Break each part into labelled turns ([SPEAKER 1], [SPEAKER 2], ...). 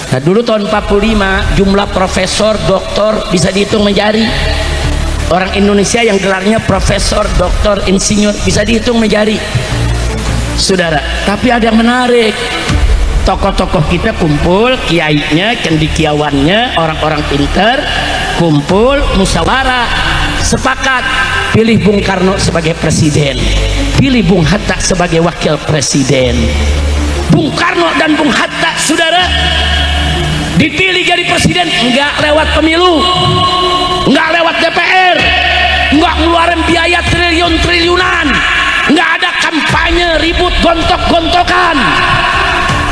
[SPEAKER 1] Nah, dulu tahun 45 jumlah profesor, doktor bisa dihitung menjari. Orang Indonesia yang gelarnya profesor, doktor, insinyur bisa dihitung menjari, saudara. Tapi ada yang menarik, tokoh-tokoh kita kumpul, kiainya, cendekiawannya, orang-orang pintar kumpul, musyawarah, sepakat pilih Bung Karno sebagai presiden, pilih Bung Hatta sebagai wakil presiden. Bung Karno dan Bung Hatta, saudara, dipilih jadi presiden enggak lewat pemilu, enggak lewat DPR, enggak ngeluarin biaya triliun-triliunan, enggak ada kampanye ribut gontok-gontokan.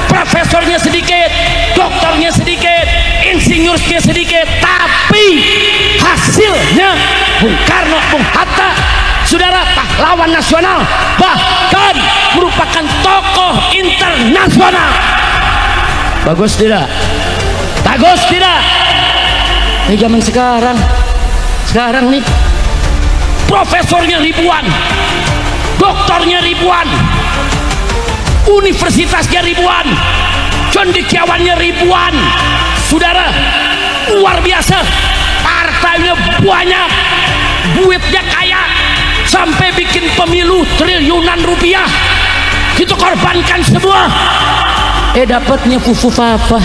[SPEAKER 1] Profesornya sedikit, doktornya sedikit, insinyurnya sedikit, tapi hasilnya Bung Karno, Bung Hatta, saudara, pahlawan nasional, bahkan merupakan tokoh internasional. Bagus tidak? Bagus tidak? Zaman sekarang nih profesornya ribuan, doktornya ribuan, universitasnya ribuan, cendekiawannya ribuan, saudara, luar biasa, partainya banyak, duitnya kaya, sampai bikin pemilu triliunan rupiah, itu korbankan semua, dapatnya fufu apa?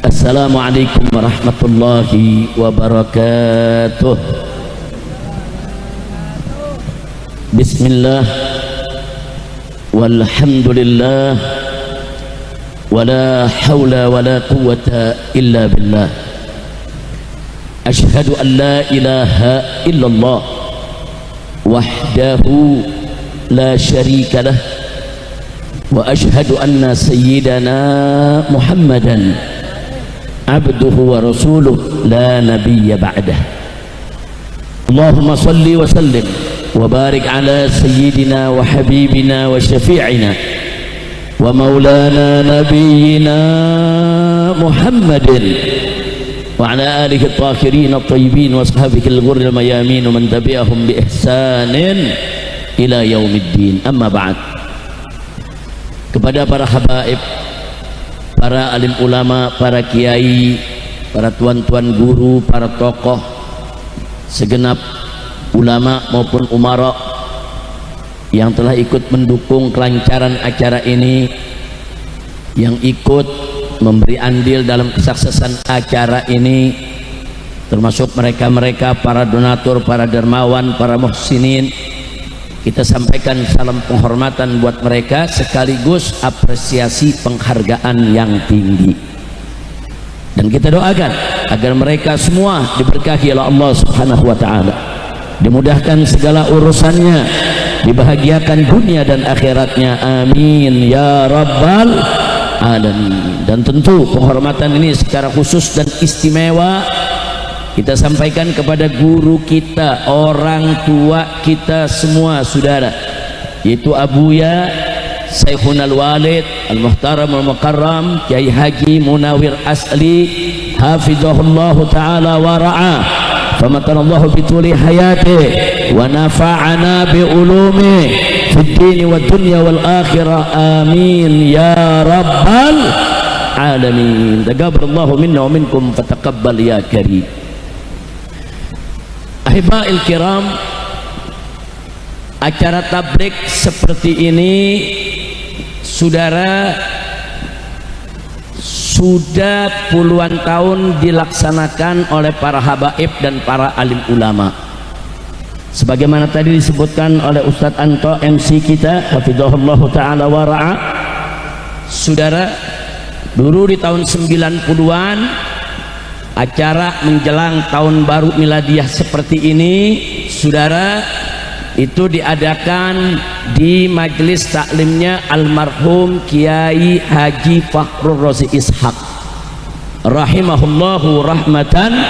[SPEAKER 1] Assalamualaikum warahmatullahi wabarakatuh. Bismillah walhamdulillah wala hawla wala quwwata illa billah. Ashhadu an la ilaha illallah wahdahu la syarika lah wa ashhadu anna sayyidana Muhammadan abduhu wa rasuluh la nabiyya ba'dah. Allahumma salli wa sallim wa barik ala sayyidina wa habibina wa syafi'ina wa maulana nabiyyina Muhammadin wa ala alihi at-tahirin at-tayyibin wa ashabihi al-ghurri al-mayamin wa man tabi'ahum bi ihsanin ila yaumiddin. Amma ba'd. Kepada para habaib, para alim ulama, para kiai, para tuan-tuan guru, para tokoh, segenap ulama maupun umara yang telah ikut mendukung kelancaran acara ini, yang ikut memberi andil dalam kesuksesan acara ini, termasuk mereka-mereka para donatur, para dermawan, para muhsinin, kita sampaikan salam penghormatan buat mereka, sekaligus apresiasi penghargaan yang tinggi, dan kita doakan agar mereka semua diberkahi oleh Allah Subhanahu wa ta'ala, dimudahkan segala urusannya, dibahagiakan dunia dan akhiratnya, amin ya rabbal alamin. Dan tentu penghormatan ini secara khusus dan istimewa kita sampaikan kepada guru kita, orang tua kita semua, saudara, yaitu Abuya Syekhuna Al-Walid Al-Muhtaram Al-Mukarram Kiai Haji Munawir Asli hafizahullah ta'ala wa ra'ah, famatanallahu bituli hayati wa nafa'ana bi ulumi fid dini wa dunya wal akhirah, amin ya rabbal alamin. Taqabbalallahu minna wa minkum fataqabbal ya karim. Ahiba'il kiram, acara tablik seperti ini, saudara, sudah puluhan tahun dilaksanakan oleh para habaib dan para alim ulama. Sebagaimana tadi disebutkan oleh Ustadz Anto MC kita, hafizahullah ta'ala wa ra'ah, saudara, dulu di tahun 90-an acara menjelang tahun baru miladiah seperti ini, saudara, itu diadakan di majelis taklimnya almarhum Kiai Haji Fakhrur Razi Ishaq rahimahullahu rahmatan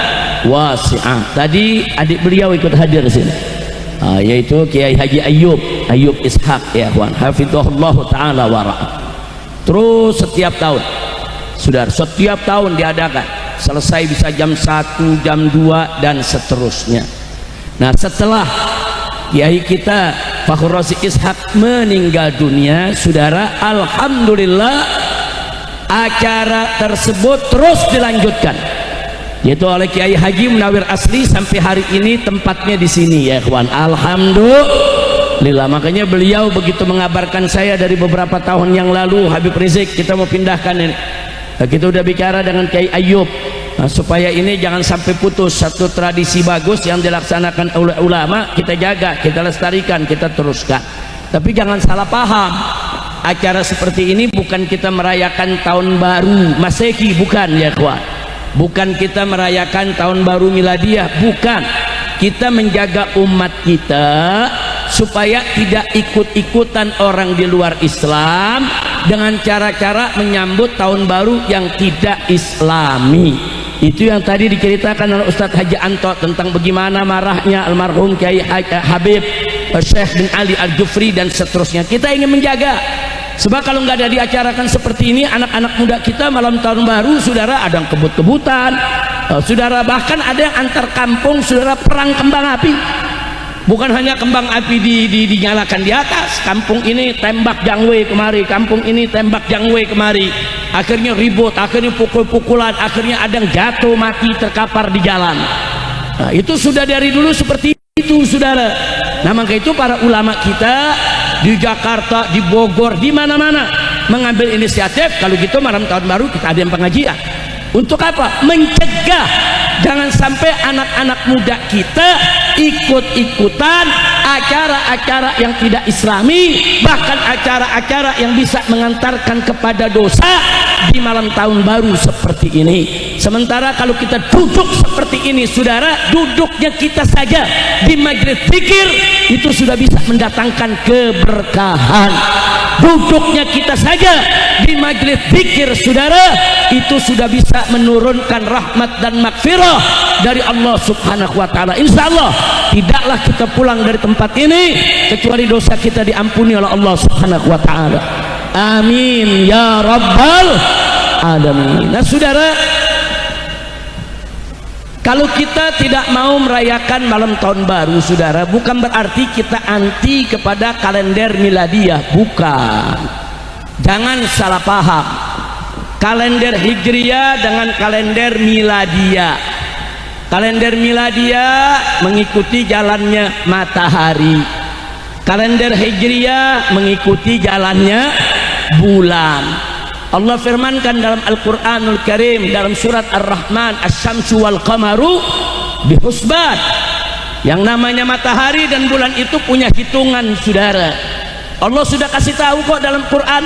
[SPEAKER 1] wasi'ah. Tadi adik beliau ikut hadir sini, yaitu Kiai Haji Ayub Ishaq, ya kawan, hafizahullah ta'ala wa ra'ah. terus setiap tahun. Saudara, setiap tahun diadakan, selesai bisa jam 1, jam 2 dan seterusnya. Nah, setelah Kiai kita Fakhrul Razi Ishaq meninggal dunia, saudara, alhamdulillah acara tersebut terus dilanjutkan, yaitu oleh Kiai Haji Munawir Asli sampai hari ini tempatnya di sini ya kawan. Alhamdulillah. Makanya beliau begitu mengabarkan saya dari beberapa tahun yang lalu, Habib Rizik kita mau pindahkan ini. Kita udah bicara dengan Kiai Ayub, nah, supaya ini jangan sampai putus. Satu tradisi bagus yang dilaksanakan oleh ulama kita jaga, kita lestarikan, kita teruskan. Tapi jangan salah paham, acara seperti ini bukan kita merayakan tahun baru Masehi, bukan ya kawan. Bukan kita merayakan tahun baru miladiah, bukan. Kita menjaga umat kita supaya tidak ikut-ikutan orang di luar Islam dengan cara-cara menyambut tahun baru yang tidak islami. Itu yang tadi diceritakan oleh Ustadz Haji Anto tentang bagaimana marahnya almarhum Kiai Habib Syekh bin Ali Al-Jufri dan seterusnya. Kita ingin menjaga, sebab kalau nggak ada diacarakan seperti ini, anak-anak muda kita malam tahun baru, saudara, ada yang kebut-kebutan, saudara, bahkan ada yang antar kampung, saudara, perang kembang api. Bukan hanya kembang api dinyalakan di atas, kampung ini tembak jangwe kemari, kampung ini tembak jangwe kemari, akhirnya ribut, akhirnya pukul-pukulan, akhirnya ada yang jatuh mati terkapar di jalan. Nah, itu sudah dari dulu seperti itu, saudara. Nah, maka itu para ulama kita di Jakarta, di Bogor, di mana-mana mengambil inisiatif. Kalau gitu malam tahun baru kita ada yang pengajian. Untuk apa? Mencegah jangan sampai anak-anak muda kita ikut-ikutan acara-acara yang tidak islami, bahkan acara-acara yang bisa mengantarkan kepada dosa di malam tahun baru seperti ini. Sementara kalau kita duduk seperti ini, saudara, duduknya kita saja di majelis zikir itu sudah bisa mendatangkan keberkahan. Duduknya kita saja di majelis zikir, saudara, itu sudah bisa menurunkan rahmat dan maghfirah dari Allah Subhanahu wa taala. Insyaallah tidaklah kita pulang dari tempat ini kecuali dosa kita diampuni oleh Allah Subhanahu wa taala. Amin ya rabbal alamin. Nah, saudara, kalau kita tidak mau merayakan malam tahun baru, saudara, bukan berarti kita anti kepada kalender miladiah, bukan. Jangan salah paham. Kalender Hijriah dengan kalender miladiah. Kalender miladiah mengikuti jalannya matahari. Kalender Hijriah mengikuti jalannya bulan. Allah firmankan dalam Al-Quranul Karim dalam surat Ar-Rahman, Asy-Syamsu wal Qamaru bihusban. Yang namanya matahari dan bulan itu punya hitungan, saudara. Allah sudah kasih tahu kok dalam Quran.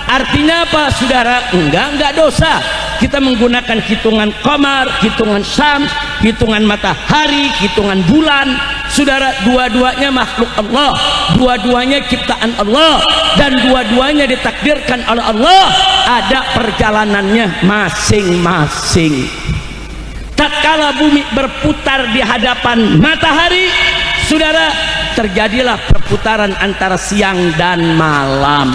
[SPEAKER 1] Artinya apa, saudara? Enggak dosa kita menggunakan hitungan qamar, hitungan syams, hitungan matahari, hitungan bulan. Saudara, dua-duanya makhluk Allah, dua-duanya ciptaan Allah, dan dua-duanya ditakdirkan oleh Allah, ada perjalanannya masing-masing. Tatkala bumi berputar di hadapan matahari, saudara, terjadilah perputaran antara siang dan malam.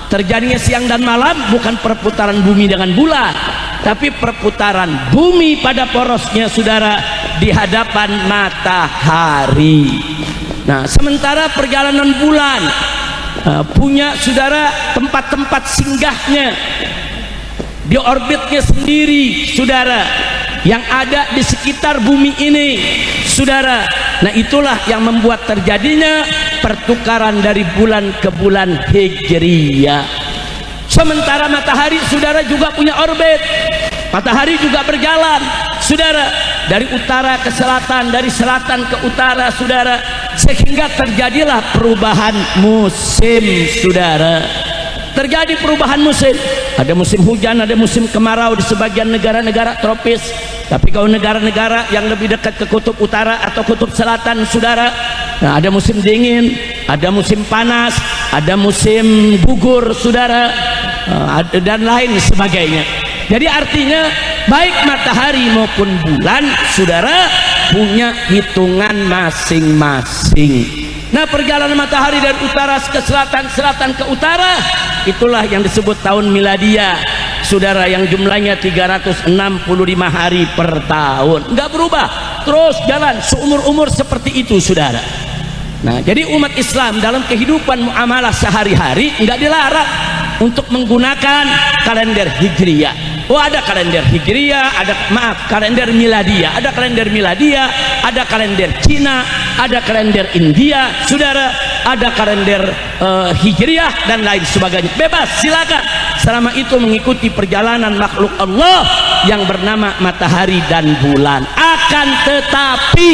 [SPEAKER 1] Terjadinya siang dan malam bukan perputaran bumi dengan bulan, tapi perputaran bumi pada porosnya, saudara, di hadapan matahari. Nah, sementara perjalanan bulan punya, saudara, tempat-tempat singgahnya di orbitnya sendiri, saudara, yang ada di sekitar bumi ini, saudara. Nah, itulah yang membuat terjadinya pertukaran dari bulan ke bulan Hijriyah. Sementara matahari, saudara, juga punya orbit. Matahari juga berjalan, saudara, dari utara ke selatan, dari selatan ke utara, saudara, sehingga terjadilah perubahan musim, saudara. Terjadi perubahan musim, ada musim hujan, ada musim kemarau di sebagian negara-negara tropis. Tapi kalau negara-negara yang lebih dekat ke kutub utara atau kutub selatan, saudara, nah, ada musim dingin, ada musim panas, ada musim gugur, saudara, dan lain sebagainya. Jadi artinya baik matahari maupun bulan, saudara, punya hitungan masing-masing. Nah, perjalanan matahari dari utara ke selatan, selatan ke utara, itulah yang disebut tahun miladiah, saudara, yang jumlahnya 365 hari per tahun, nggak berubah, terus jalan seumur-umur seperti itu, saudara. Nah, jadi umat Islam dalam kehidupan muamalah sehari-hari nggak dilarang untuk menggunakan kalender hijriah. Oh, ada kalender hijriah, ada kalender miladiah, ada kalender miladiah, ada kalender Cina, ada kalender India, saudara, ada kalender hijriah dan lain sebagainya. Bebas, silakan, selama itu mengikuti perjalanan makhluk Allah yang bernama matahari dan bulan. Akan tetapi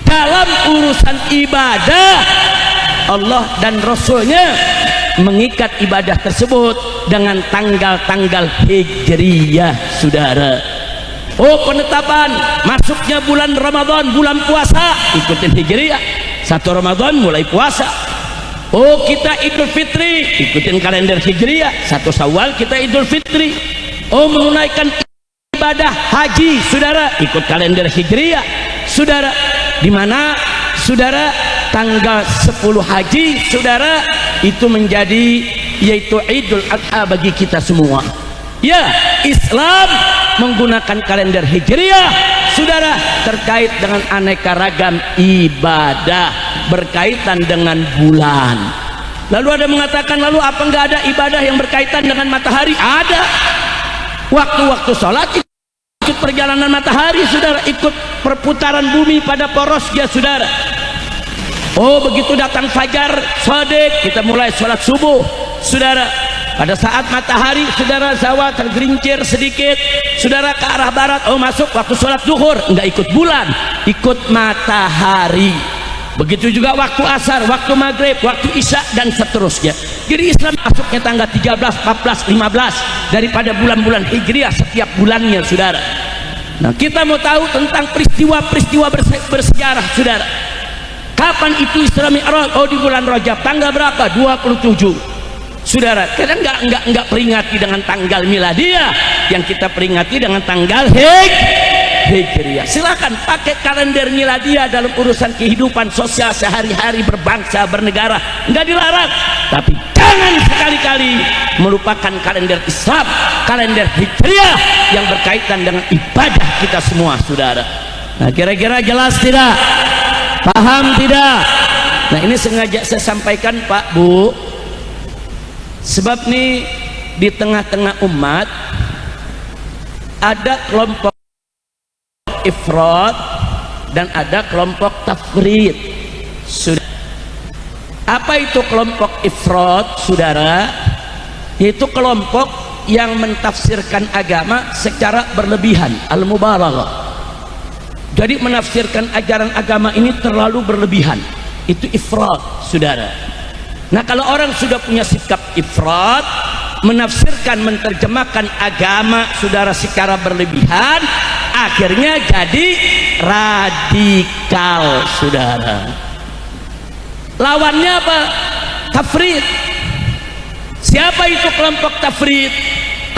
[SPEAKER 1] dalam urusan ibadah, Allah dan Rasulnya mengikat ibadah tersebut dengan tanggal-tanggal hijriyah, saudara. Oh, penetapan masuknya bulan Ramadan, bulan puasa, ikutin hijriyah, 1 Ramadan mulai puasa. Oh, kita Idul Fitri, ikutin kalender hijriyah, 1 Syawal kita Idul Fitri. Oh, menunaikan ibadah haji, saudara, ikut kalender hijriyah, saudara. Di mana, saudara, tanggal 10 haji, saudara, itu menjadi yaitu Idul Adha bagi kita semua. Ya, Islam menggunakan kalender hijriah, saudara, terkait dengan aneka ragam ibadah berkaitan dengan bulan. Lalu ada mengatakan, lalu apa enggak ada ibadah yang berkaitan dengan matahari? Ada. Waktu-waktu sholat ikut perjalanan matahari, saudara, ikut perputaran bumi pada porosnya, saudara. Oh, begitu datang fajar shadiq, kita mulai sholat subuh, saudara. Pada saat matahari, saudara, zawal tergelincir sedikit, saudara, ke arah barat, oh masuk waktu sholat zuhur, enggak ikut bulan, ikut matahari. Begitu juga waktu asar, waktu maghrib, waktu isya, dan seterusnya. Jadi Islam masuknya tanggal 13, 14, 15 daripada bulan-bulan hijriah setiap bulannya, saudara. Nah, kita mau tahu tentang peristiwa-peristiwa bersejarah, saudara. Kapan itu Isra Mi'raj? Oh, di bulan Rajab, tanggal berapa? 27, saudara. Kita enggak peringati dengan tanggal miladiah, yang kita peringati dengan tanggal hijriah. Silakan pakai kalender miladiah dalam urusan kehidupan sosial sehari-hari berbangsa bernegara, enggak dilarang. Tapi jangan sekali-kali melupakan kalender Islam, kalender hijriah yang berkaitan dengan ibadah kita semua, saudara. Nah, kira-kira jelas tidak? Paham tidak? Nah, ini sengaja saya sampaikan, Pak, Bu, sebab nih di tengah-tengah umat ada kelompok ifrat dan ada kelompok tafrid. Apa itu kelompok ifrat, saudara? Yaitu kelompok yang mentafsirkan agama secara berlebihan, al-mubalaghah. Jadi menafsirkan ajaran agama ini terlalu berlebihan, itu ifrat, saudara. Nah, kalau orang sudah punya sikap ifrat, menafsirkan, menerjemahkan agama, saudara, secara berlebihan, akhirnya jadi radikal, saudara. Lawannya apa? Tafrid. Siapa itu kelompok tafrid?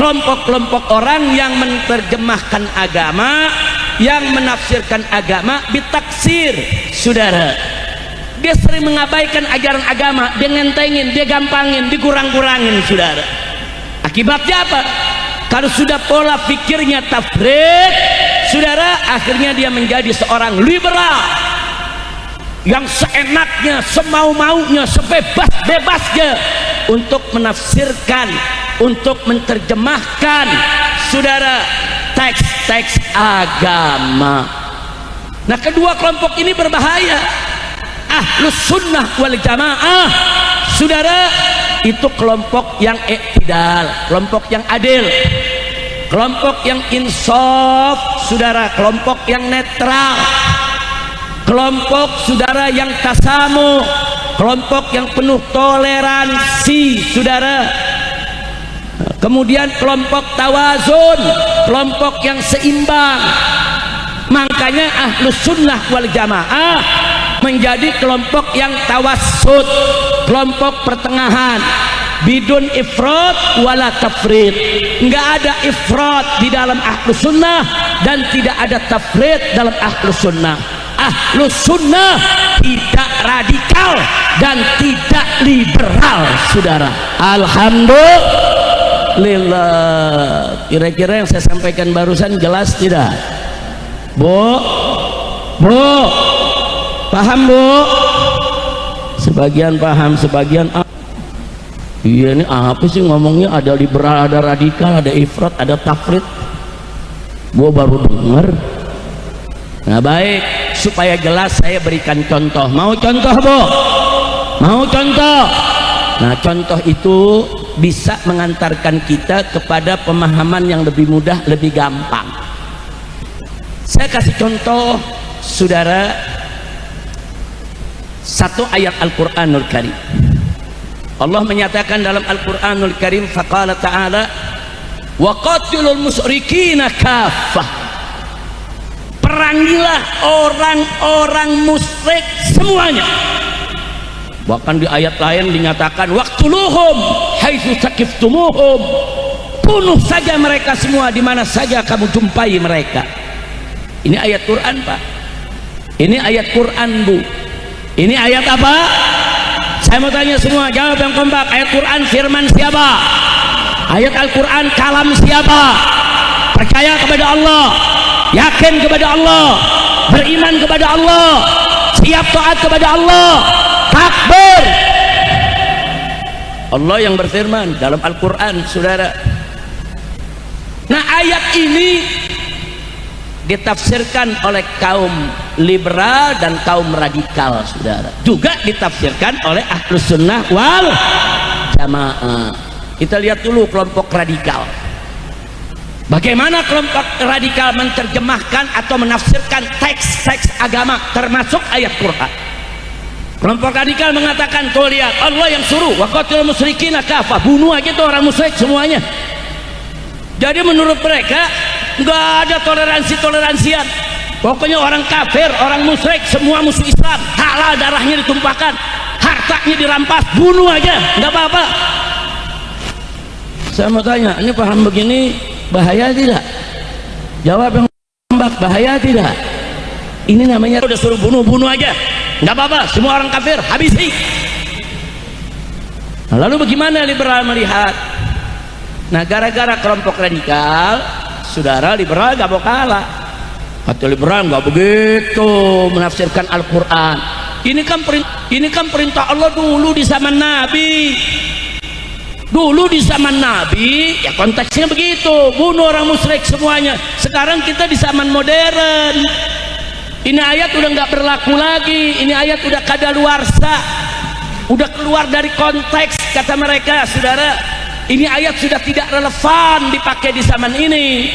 [SPEAKER 1] Kelompok-kelompok orang yang menerjemahkan agama, yang menafsirkan agama bitaksir, saudara. Dia sering mengabaikan ajaran agama, dia ngentengin, dia gampangin, dikurang-kurangin, saudara. Akibatnya apa? Kalau sudah pola pikirnya tafrid, saudara, akhirnya dia menjadi seorang liberal yang seenaknya, semau-maunya, sebebas-bebasnya untuk menafsirkan, untuk menerjemahkan, saudara, teks-teks agama. Nah, kedua kelompok ini berbahaya. Ahlus sunnah wal jamaah, saudara, itu kelompok yang iktidal, kelompok yang adil, kelompok yang insaf, saudara, kelompok yang netral, kelompok, saudara, yang tasamuh, kelompok yang penuh toleransi, saudara. Kemudian kelompok tawazun, kelompok yang seimbang. Makanya Ahlus sunnah wal jamaah menjadi kelompok yang tawassut, kelompok pertengahan, bidun ifrat wala tafrid. Enggak ada ifrat di dalam Ahlus sunnah dan tidak ada tafrid dalam Ahlus sunnah. Ahlus sunnah tidak radikal dan tidak liberal, saudara. Alhamdulillah. Kira-kira yang saya sampaikan barusan jelas tidak, Bu? Paham, Bu? Sebagian paham, sebagian iya, ini apa sih ngomongnya, ada liberal, ada radikal, ada ifrat, ada tafrid. Gua baru dengar. Nah, baik, supaya jelas saya berikan contoh. Mau contoh, Bu? Mau contoh? Nah, contoh itu bisa mengantarkan kita kepada pemahaman yang lebih mudah, lebih gampang. Saya kasih contoh, saudara, satu ayat Al-Quranul Karim. Allah menyatakan dalam Al-Quranul Karim, faqala ta'ala wa qatilul musyrikina kaffah. Perangilah orang-orang musyrik semuanya. Bahkan di ayat lain dinyatakan waqtuluhum haitsu saqiftumuhum. Bunuh saja mereka semua di mana saja kamu jumpai mereka. Ini ayat Quran, Pak. Ini ayat Quran, Bu. Ini ayat apa? Saya mau tanya semua, jawab yang kompak. Ayat Quran firman siapa? Ayat Al-Quran kalam siapa? Percaya kepada Allah, yakin kepada Allah, beriman kepada Allah, siap taat kepada Allah, takbir. Allah yang berfirman dalam Al-Quran, saudara. Nah, ayat ini ditafsirkan oleh kaum liberal dan kaum radikal, saudara. Juga ditafsirkan oleh Ahlus Sunnah wal Jamaah. Kita lihat dulu kelompok radikal. Bagaimana kelompok radikal menerjemahkan atau menafsirkan teks-teks agama termasuk ayat Quran. Kelompok radikal mengatakan, tuh lihat, Allah yang suruh waqatilul musyrikina kafah, bunuh aja tuh orang musyrik semuanya. Jadi menurut mereka nggak ada toleransian. Pokoknya orang kafir, orang musyrik, semua musuh Islam, halal darahnya ditumpahkan, hartanya dirampas, bunuh aja, nggak apa-apa. Saya mau tanya, ini paham begini bahaya tidak? Jawab yang bahaya tidak? Ini namanya udah suruh bunuh aja, nggak apa-apa, semua orang kafir habisi. Nah, lalu bagaimana liberal melihat? Nah, gara-gara kelompok radikal, saudara, liberal gak mau kalah. Kata liberal nggak begitu menafsirkan Al-Quran. Ini kan perintah Allah dulu di zaman Nabi. Dulu di zaman Nabi ya konteksnya begitu, bunuh orang musyrik semuanya. Sekarang kita di zaman modern, ini ayat udah nggak berlaku lagi. Ini ayat udah kadaluarsa, udah keluar dari konteks, kata mereka, saudara. Ini ayat sudah tidak relevan dipakai di zaman ini.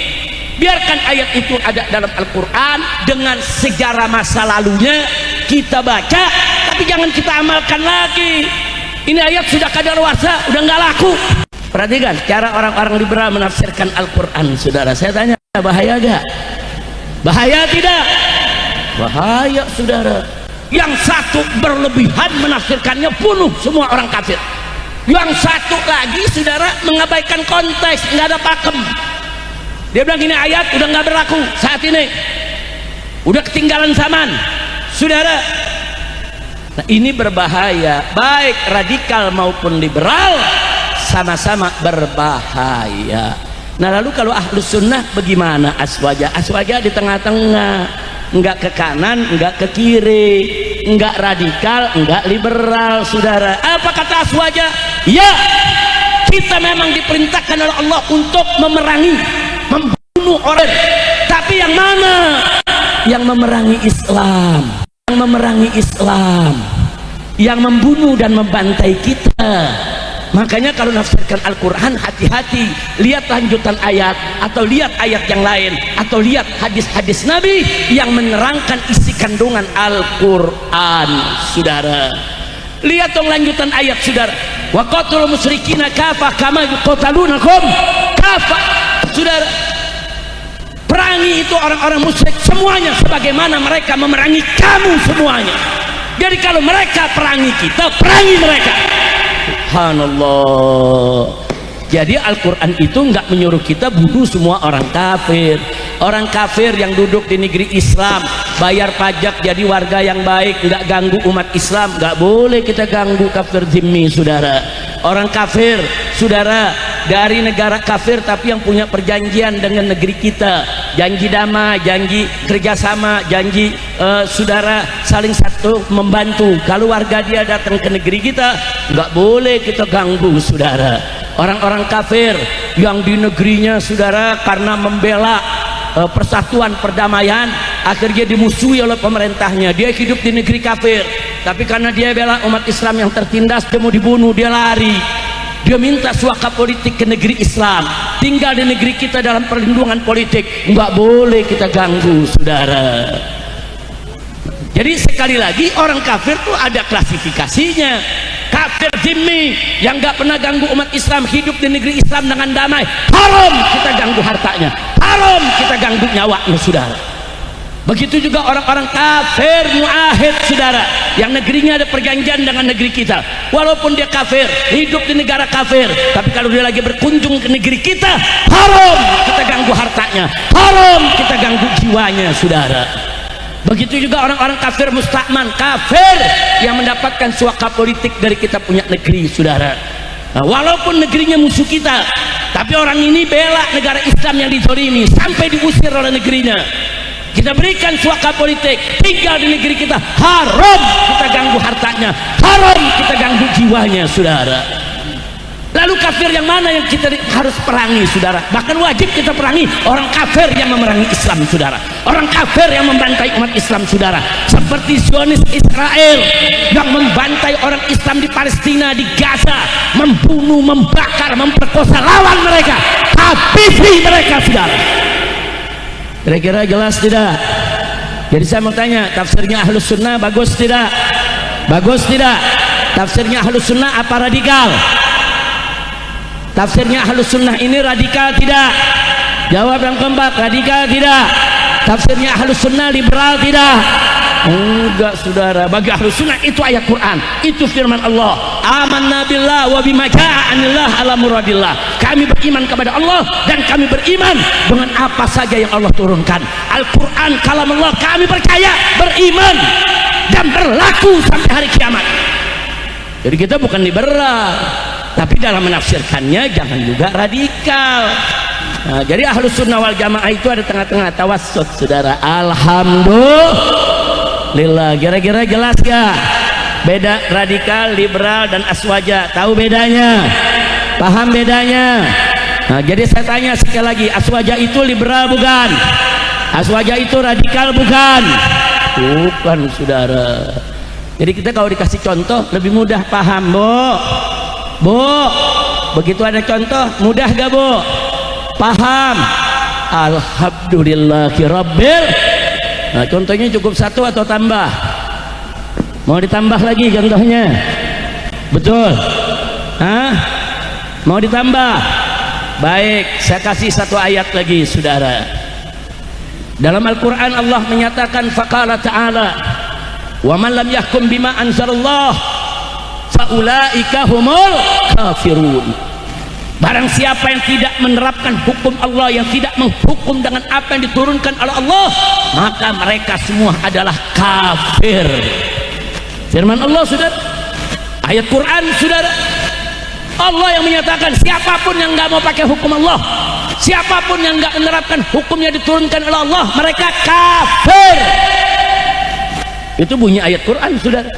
[SPEAKER 1] Biarkan ayat itu ada dalam Al-Quran dengan sejarah masa lalunya kita baca, tapi jangan kita amalkan lagi. Ini ayat sudah kadaluarsa, udah nggak laku. Perhatikan cara orang-orang liberal menafsirkan Al-Quran, saudara. Saya tanya, bahaya gak? Bahaya tidak? Bahaya, saudara. Yang satu berlebihan menafsirkannya, bunuh semua orang kafir. Yang satu lagi, saudara, mengabaikan konteks, nggak ada pakem. Dia bilang ini ayat udah nggak berlaku saat ini, udah ketinggalan zaman, saudara. Nah, ini berbahaya, baik radikal maupun liberal sama-sama berbahaya. Nah, lalu kalau Ahlus Sunnah bagaimana? Aswaja di tengah-tengah, enggak ke kanan, enggak ke kiri, enggak radikal, enggak liberal, saudara. Apa kata aswaja? Ya, kita memang diperintahkan oleh Allah untuk memerangi, membunuh orang. Tapi yang mana? Yang memerangi Islam, yang memerangi Islam, yang membunuh dan membantai kita. Makanya kalau nafsirkan Al-Quran, hati-hati, lihat lanjutan ayat, atau lihat ayat yang lain, atau lihat hadis-hadis Nabi yang menerangkan isi kandungan Al-Quran, saudara. Lihat dong lanjutan ayat, saudara. Wa qatilul musyrikina kafah kama yuqatalunakum kafah, saudara. Perangi itu orang-orang musyrik semuanya sebagaimana mereka memerangi kamu semuanya. Jadi kalau mereka perangi kita, perangi mereka. Subhanallah. Jadi Al-Quran itu nggak menyuruh kita bunuh semua orang kafir. Orang kafir yang duduk di negeri Islam bayar pajak, jadi warga yang baik, nggak ganggu umat Islam. Nggak boleh kita ganggu kafir zimmi, saudara. Orang kafir, saudara, dari negara kafir tapi yang punya perjanjian dengan negeri kita, janji damai, janji kerjasama, janji saudara saling satu membantu. Kalau warga dia datang ke negeri kita, nggak boleh kita ganggu, saudara. Orang-orang kafir yang di negerinya, saudara, karena membela persatuan perdamaian, akhirnya dimusuhi oleh pemerintahnya. Dia hidup di negeri kafir, tapi karena dia bela umat Islam yang tertindas, dia mau dibunuh, dia lari. Dia minta suaka politik ke negeri Islam, tinggal di negeri kita dalam perlindungan politik. Nggak boleh kita ganggu, saudara. Jadi sekali lagi, orang kafir tuh ada klasifikasinya. Kafir zimmi yang nggak pernah ganggu umat Islam, hidup di negeri Islam dengan damai, haram kita ganggu hartanya, haram kita ganggu nyawanya, saudara. Begitu juga orang-orang kafir muahid, saudara, yang negerinya ada perjanjian dengan negeri kita. Walaupun dia kafir, hidup di negara kafir, tapi kalau dia lagi berkunjung ke negeri kita, haram kita ganggu hartanya, haram kita ganggu jiwanya, saudara. Begitu juga orang-orang kafir mustakman, kafir yang mendapatkan suaka politik dari kita punya negeri, saudara. Nah, walaupun negerinya musuh kita, tapi orang ini bela negara Islam yang dizalimi sampai diusir oleh negerinya. Kita berikan suaka politik, tinggal di negeri kita, haram kita ganggu hartanya, haram kita ganggu jiwanya, saudara. Lalu kafir yang mana yang kita harus perangi, saudara? Bahkan wajib kita perangi orang kafir yang memerangi Islam, saudara. Orang kafir yang membantai umat Islam, saudara. Seperti Zionis Israel yang membantai orang Islam di Palestina, di Gaza, membunuh, membakar, memperkosa, lawan mereka, habisi mereka, saudara. Kira-kira jelas tidak? Jadi saya mau tanya, tafsirnya Ahlus Sunnah bagus tidak? Bagus tidak? Tafsirnya Ahlus Sunnah apa radikal? Tafsirnya Ahlus Sunnah ini radikal tidak? Jawab yang keempat, radikal tidak? Tafsirnya Ahlus Sunnah liberal tidak? Enggak, saudara. Bagi Ahlus Sunnah itu ayat Quran, itu firman Allah. Amanna billah wa bima jaa anillah ala muradillah. Kami beriman kepada Allah dan kami beriman dengan apa saja yang Allah turunkan. Al-Quran kalam Allah, kami percaya, beriman dan berlaku sampai hari kiamat. Jadi kita bukan liberal, tapi dalam menafsirkannya jangan juga radikal. Nah, jadi Ahlus Sunnah wal Jamaah itu ada tengah-tengah, tawassut, saudara. Alhamdulillah. Kira-kira jelas gak beda radikal, liberal, dan aswaja? Tahu bedanya? Paham bedanya? Nah, jadi saya tanya sekali lagi, aswaja itu liberal bukan? Aswaja itu radikal bukan? Bukan, saudara. Jadi kita kalau dikasih contoh lebih mudah paham, Bu. Begitu ada contoh, mudah gak, Bu? Paham? Alhamdulillahirabbil. Nah, contohnya cukup satu atau tambah? Mau ditambah lagi contohnya? Betul? Hah? Mau ditambah? Baik, saya kasih satu ayat lagi, saudara. Dalam Al-Quran Allah menyatakan, faqala ta'ala, wa man lam yahkum bima anzalallah faulaika humul kafirun. Barang siapa yang tidak menerapkan hukum Allah, yang tidak menghukum dengan apa yang diturunkan oleh Allah, maka mereka semua adalah kafir. Firman Allah, saudara. Ayat Quran, saudara. Allah yang menyatakan siapapun yang nggak mau pakai hukum Allah, siapapun yang nggak menerapkan hukum yang diturunkan oleh Allah, mereka kafir. Itu bunyi ayat Quran, saudara.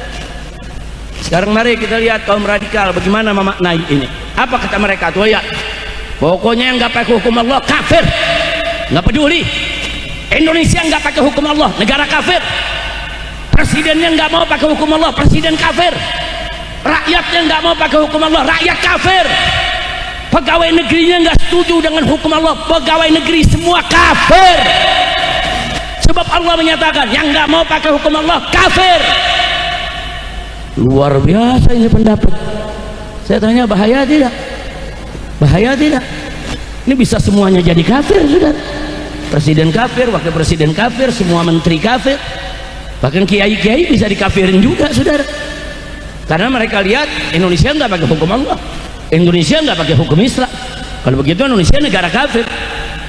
[SPEAKER 1] Sekarang mari kita lihat kaum radikal bagaimana memaknai ini. Apa kata mereka tuh ya? Pokoknya yang nggak pakai hukum Allah kafir, nggak peduli. Indonesia nggak pakai hukum Allah, negara kafir. Presidennya nggak mau pakai hukum Allah, presiden kafir. Rakyatnya nggak mau pakai hukum Allah, rakyat kafir. Pegawai negerinya nggak setuju dengan hukum Allah, pegawai negeri semua kafir. Sebab Allah menyatakan yang nggak mau pakai hukum Allah kafir. Luar biasa ini pendapat. Saya tanya, bahaya tidak? Bahaya tidak? Ini bisa semuanya jadi kafir, saudara. Presiden kafir, wakil presiden kafir, semua menteri kafir, bahkan kiai-kiai bisa dikafirin juga, saudara. Karena mereka lihat Indonesia nggak pakai hukum Allah, Indonesia nggak pakai hukum Islam. Kalau begitu Indonesia negara kafir.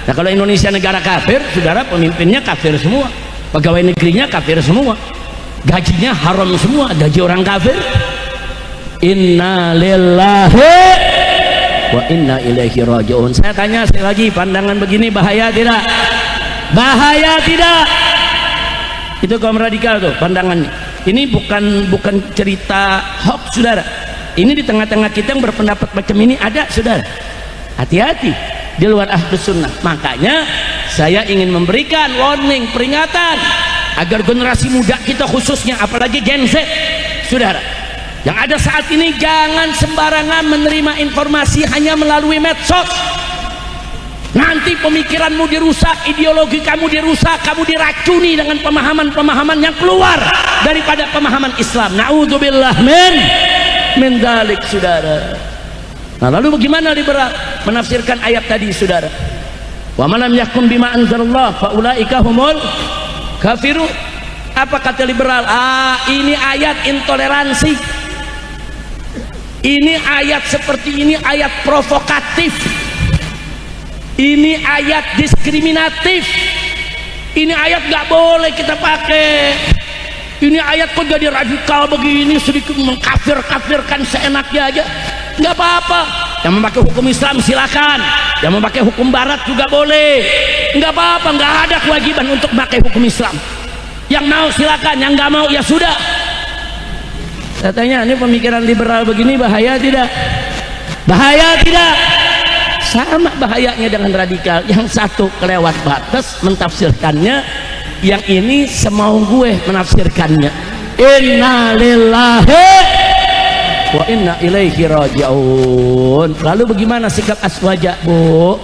[SPEAKER 1] Nah, kalau Indonesia negara kafir, saudara, pemimpinnya kafir semua, pegawai negerinya kafir semua, gajinya haram semua, gaji orang kafir. Inna lillahi wa inna ilaihi raji'un. Saya tanya sekali lagi, pandangan begini bahaya tidak? Bahaya tidak? Itu kaum radikal tuh pandangannya. Ini bukan cerita hoax, saudara. Ini di tengah-tengah kita yang berpendapat macam ini ada, saudara. Hati-hati di luar ahlus sunnah. Makanya saya ingin memberikan warning, peringatan agar generasi muda kita khususnya, apalagi Gen Z, saudara, yang ada saat ini, jangan sembarangan menerima informasi hanya melalui medsos. Nanti pemikiranmu dirusak, ideologi kamu dirusak, kamu diracuni dengan pemahaman-pemahaman yang keluar daripada pemahaman Islam. Na'udzubillah min dzalik, saudara. Nah, lalu bagaimana liberal menafsirkan ayat tadi, saudara? Wa man lam yahkum bima anzalallah fa ulaika humul kafirun. Apa kata liberal? Ini ayat intoleransi. Ini ayat seperti ini ayat provokatif. Ini ayat diskriminatif. Ini ayat gak boleh kita pakai. Ini ayat kok jadi radikal begini, sedikit mengkafir-kafirkan seenaknya aja. Nggak apa-apa. Yang memakai hukum Islam silakan, yang memakai hukum Barat juga boleh. Nggak apa-apa, nggak ada kewajiban untuk memakai hukum Islam. Yang mau silakan, yang nggak mau ya sudah. Katanya ini pemikiran liberal begini bahaya tidak? Bahaya tidak? Sama bahayanya dengan radikal. Yang satu kelewat batas mentafsirkannya, yang ini semau gue menafsirkannya. Inna lillahi wa inna ilaihi raji'un. Lalu bagaimana sikap Aswaja, Bu?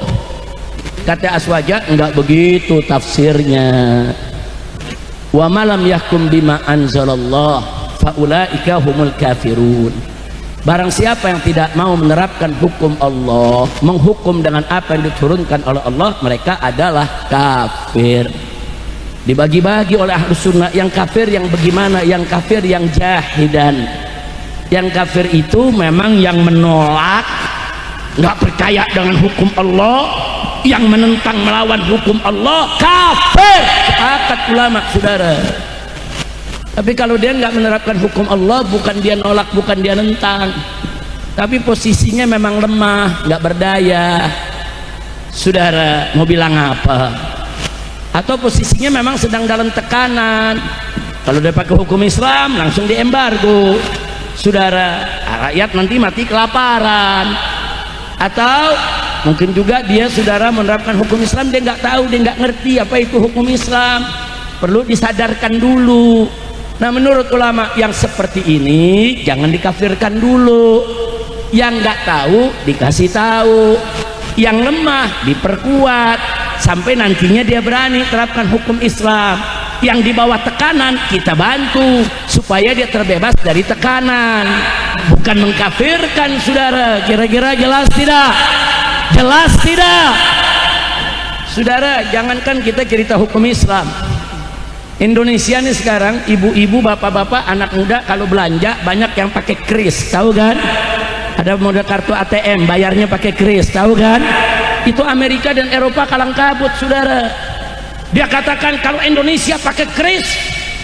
[SPEAKER 1] Kata Aswaja, enggak begitu tafsirnya. Wa malam yahkum bima anzalallah fa ulaika humul kafirun. Barang siapa yang tidak mau menerapkan hukum Allah, menghukum dengan apa yang diturunkan oleh Allah, mereka adalah kafir. Dibagi-bagi oleh ahlus sunnah, yang kafir yang bagaimana? Yang kafir yang jahidan. Yang kafir itu memang yang menolak, nggak percaya dengan hukum Allah, yang menentang melawan hukum Allah, kafir. Sepakat ulama, saudara. Tapi kalau dia nggak menerapkan hukum Allah, bukan dia nolak, bukan dia nentang, tapi posisinya memang lemah, nggak berdaya, saudara. Mau bilang apa? Atau posisinya memang sedang dalam tekanan. Kalau dia pakai hukum Islam langsung diembargo, saudara. Rakyat nanti mati kelaparan. Atau mungkin juga dia, saudara, menerapkan hukum Islam, dia nggak tahu, dia nggak ngerti apa itu hukum Islam, perlu disadarkan dulu. Nah, menurut ulama yang seperti ini jangan dikafirkan dulu. Yang nggak tahu dikasih tahu, yang lemah diperkuat sampai nantinya dia berani terapkan hukum Islam. Yang di bawah tekanan kita bantu supaya dia terbebas dari tekanan, bukan mengkafirkan, saudara. Kira-kira jelas tidak? Jelas tidak, saudara? Jangankan kita cerita hukum Islam, Indonesia nih sekarang, ibu-ibu, bapak-bapak, anak muda kalau belanja banyak yang pakai kris, tahu kan? Ada model kartu ATM bayarnya pakai kris, tahu kan? Itu Amerika dan Eropa kalang kabut, saudara. Dia katakan kalau Indonesia pakai kris,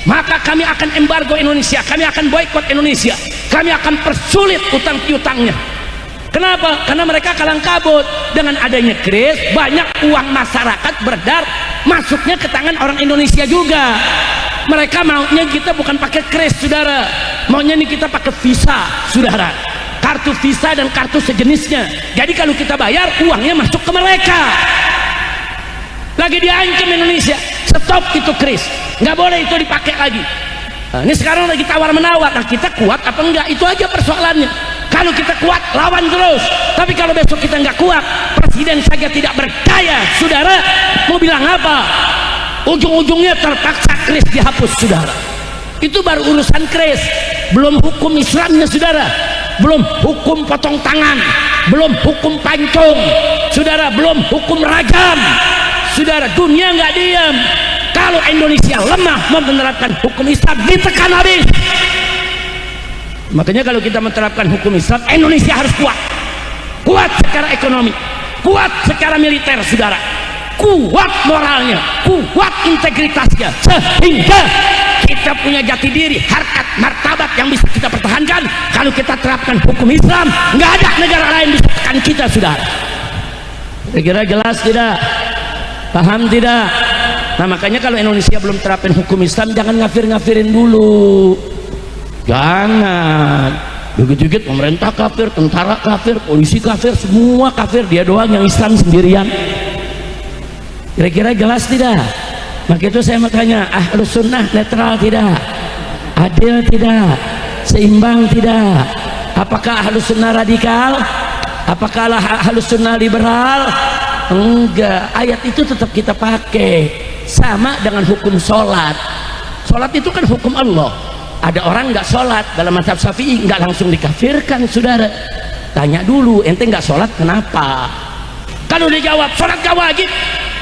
[SPEAKER 1] maka kami akan embargo Indonesia, kami akan boikot Indonesia, kami akan persulit utang piutangnya. Kenapa? Karena mereka kalang kabut. Dengan adanya kris, banyak uang masyarakat beredar, masuknya ke tangan orang Indonesia juga. Mereka maunya kita bukan pakai kris, saudara. Maunya nih kita pakai visa, saudara. Kartu visa dan kartu sejenisnya. Jadi kalau kita bayar, uangnya masuk ke mereka. Lagi diancam Indonesia, stop itu kris, nggak boleh itu dipakai lagi. Nah, ini sekarang lagi tawar-menawar. Nah, kita kuat apa enggak? Itu aja persoalannya. Kalau kita kuat, lawan terus. Tapi kalau besok kita nggak kuat, presiden saja tidak berdaya, saudara, mau bilang apa? Ujung-ujungnya terpaksa kris dihapus, saudara. Itu baru urusan kris, belum hukum Islamnya, saudara. Belum hukum potong tangan, belum hukum pancung, saudara, belum hukum rajam, saudara. Dunia nggak diam. Kalau Indonesia lemah menerapkan hukum Islam, ditekan habis. Makanya kalau kita menerapkan hukum Islam, Indonesia harus kuat. Kuat secara ekonomi, kuat secara militer, saudara. kuat moralnya, kuat integritasnya, sehingga kita punya jati diri, harkat, martabat yang bisa kita pertahankan. Kalau kita terapkan hukum Islam, nggak ada negara lain bisa tekan kita, saudara. Kira-kira jelas tidak? Paham tidak? Nah, makanya kalau Indonesia belum terapin hukum Islam, jangan ngafir-ngafirin dulu. Jangan. Dikit-dikit pemerintah kafir, tentara kafir, polisi kafir, semua kafir, dia doang yang Islam sendirian. Kira-kira jelas tidak? Maka itu saya mau tanya, Ahlus Sunnah netral tidak? Adil tidak? Seimbang tidak? Apakah Ahlus Sunnah radikal? Apakah Ahlus Sunnah liberal? Enggak. Ayat itu tetap kita pakai. Sama dengan hukum sholat. Sholat itu kan hukum Allah. Ada orang nggak sholat dalam mazhab Syafi'i, nggak langsung dikafirkan, saudara. Tanya dulu, ente nggak sholat kenapa? Kalau dijawab sholat gak wajib,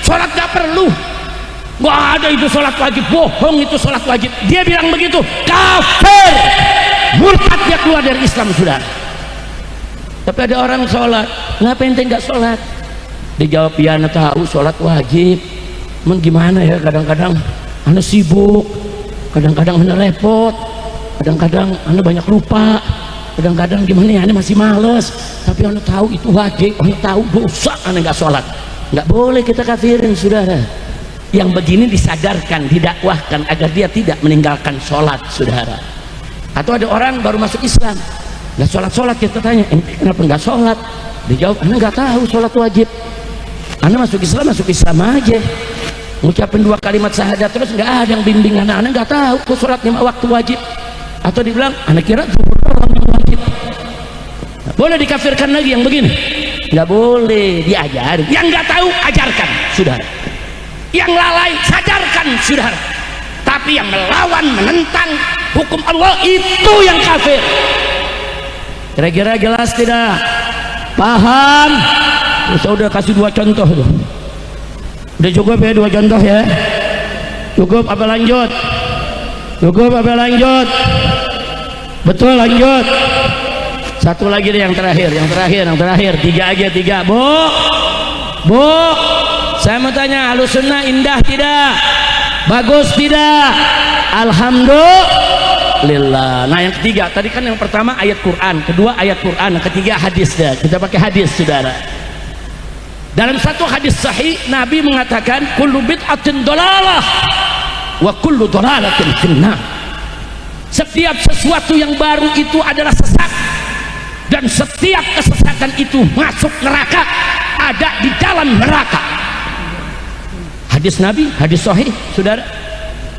[SPEAKER 1] sholat gak perlu, nggak ada itu sholat wajib, bohong itu sholat wajib, dia bilang begitu, kafir, murtad, dia keluar dari Islam, saudara. Tapi ada orang sholat, kenapa ente nggak sholat? Dijawab, ya anda tahu sholat wajib, emang gimana ya, kadang-kadang anda sibuk, kadang-kadang anda repot, kadang-kadang anda banyak lupa, kadang-kadang gimana ya, anda masih males, tapi anda tahu itu wajib, anda tahu dosa, anda nggak sholat. Nggak boleh kita kafirin, saudara. Yang begini disadarkan, didakwahkan agar dia tidak meninggalkan sholat, saudara. Atau ada orang baru masuk Islam, nggak sholat-sholat, kita tanya, kenapa nggak sholat? Dijawab, anda nggak tahu sholat wajib, anda masuk Islam aja, ngucapin 2 kalimat syahadat terus nggak ada yang bimbing anak nggak tahu kok sholat 5 waktu wajib. Atau dibilang anak kira zuhur doang yang wajib. Boleh dikafirkan lagi yang begini? Nggak boleh, diajari. Yang nggak tahu ajarkan, saudara. Yang lalai sadarkan, saudara. Tapi yang melawan, menentang hukum Allah, itu yang kafir. Kira-kira jelas tidak? Paham? Saya udah kasih 2 contoh tuh. Udah cukup ya 2 contoh ya? Cukup apa lanjut? Cukup apa lanjut? Betul, lanjut. Satu lagi deh, yang terakhir. 3 aja, 3. Bu, saya mau tanya, Ahlus Sunnah indah tidak? Bagus tidak? Alhamdulillah. Nah, yang ketiga, tadi kan yang pertama ayat Quran, kedua ayat Quran, yang ketiga hadis deh. Kita pakai hadis, saudara. Dalam satu hadis sahih, Nabi mengatakan, kullu bid'atin dolalah wa kullu dolalatin finnar. Setiap sesuatu yang baru itu adalah sesat, dan setiap kesesatan itu masuk neraka, ada di dalam neraka. Hadis Nabi, hadis sahih, saudara.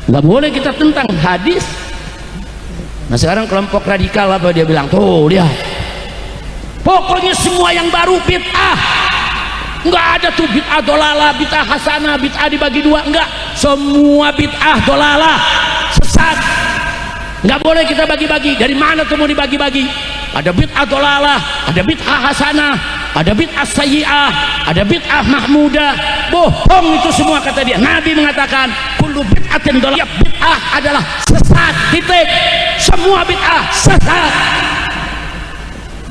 [SPEAKER 1] Nggak boleh kita tentang hadis. Nah, sekarang kelompok radikal apa dia bilang? Tuh, lihat, pokoknya semua yang baru bid'ah. Nggak ada tuh bid'ah dolalah, bid'ah hasanah, bid'ah dibagi 2, enggak. Semua bid'ah dolalah, sesat. Nggak boleh kita bagi-bagi. Dari mana tuh mau dibagi-bagi? Ada bid'ah dolalah, ada bid'ah hasanah, ada bid'ah sayyi'ah, ada bid'ah mahmudah. Bohong itu semua, kata dia. Nabi mengatakan kullu bid'atin dolalah, bid'ah adalah sesat, titik. Semua bid'ah sesat.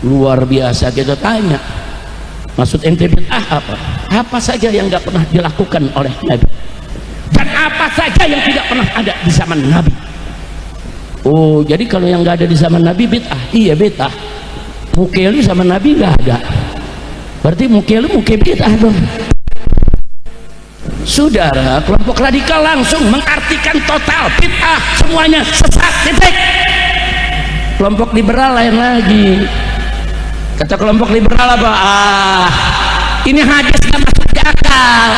[SPEAKER 1] Luar biasa. Kita tanya, maksud ente bid'ah apa? Apa saja yang nggak pernah dilakukan oleh Nabi, dan apa saja yang tidak pernah ada di zaman Nabi. Oh, jadi kalau yang nggak ada di zaman Nabi bid'ah? Iya, bid'ah. Mukeli zaman Nabi nggak ada, berarti mukeli bid'ah dong. Saudara, kelompok radikal langsung mengartikan total bid'ah, semuanya sesat, titik. Kelompok liberal lain lagi. Kata kelompok liberal apa? Ini hadis nggak masuk di akal.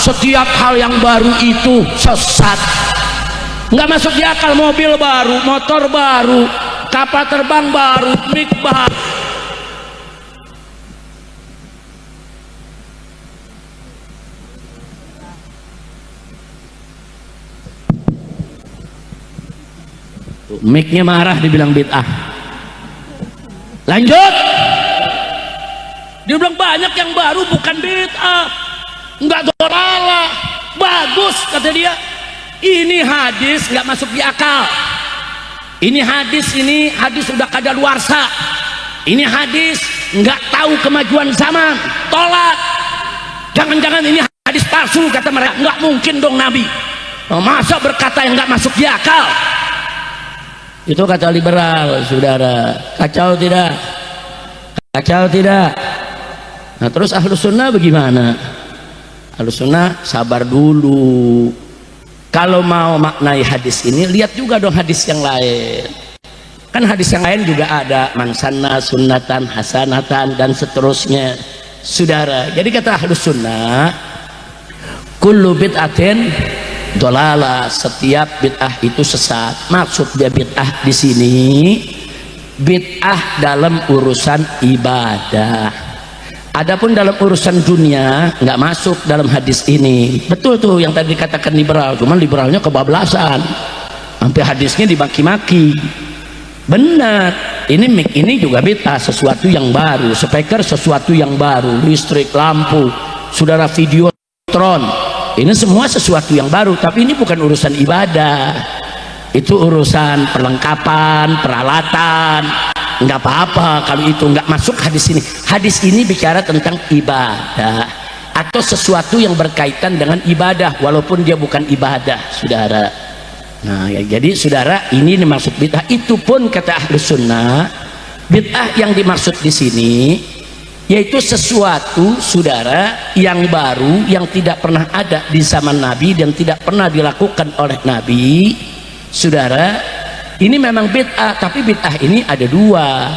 [SPEAKER 1] Setiap hal yang baru itu sesat, nggak masuk di akal. Mobil baru, motor baru, kapal terbang baru, mic baru. Mic-nya marah, dibilang bid'ah. Lanjut, dia bilang banyak yang baru bukan bid'ah, nggak dolalah, bagus, kata dia. Ini hadis nggak masuk di akal. Ini hadis sudah kadaluarsa. Ini hadis nggak tahu kemajuan zaman, tolak. Jangan-jangan ini hadis palsu kata mereka. Nggak mungkin dong Nabi masa berkata yang nggak masuk di akal. Itu kata liberal, saudara. Kacau tidak? Kacau tidak? Nah terus Ahlus Sunnah bagaimana? Ahlus Sunnah sabar dulu. Kalau mau maknai hadis ini, lihat juga dong hadis yang lain. Kan hadis yang lain juga ada man sanna sunnatan hasanatan dan seterusnya, saudara. Jadi kata Ahlus Sunnah, kullu bid'atin dolalah, setiap bid'ah itu sesat. Maksud dia bid'ah di sini bid'ah dalam urusan ibadah. Adapun dalam urusan dunia nggak masuk dalam hadis ini. Betul tuh yang tadi dikatakan liberal, cuman liberalnya kebablasan sampai hadisnya dimaki-maki. Benar, ini juga bid'ah, sesuatu yang baru. Speaker sesuatu yang baru, listrik, lampu, saudara, videotron, ini semua sesuatu yang baru. Tapi ini bukan urusan ibadah, itu urusan perlengkapan, peralatan. Nggak apa-apa kalau itu nggak masuk hadis ini. Hadis ini bicara tentang ibadah atau sesuatu yang berkaitan dengan ibadah walaupun dia bukan ibadah, saudara. Nah ya, jadi saudara, ini dimaksud bid'ah. Itu pun kata Ahlus Sunnah, bid'ah yang dimaksud di sini yaitu sesuatu, saudara, yang baru, yang tidak pernah ada di zaman Nabi dan tidak pernah dilakukan oleh Nabi, saudara. Ini memang bid'ah, tapi bid'ah ini ada dua.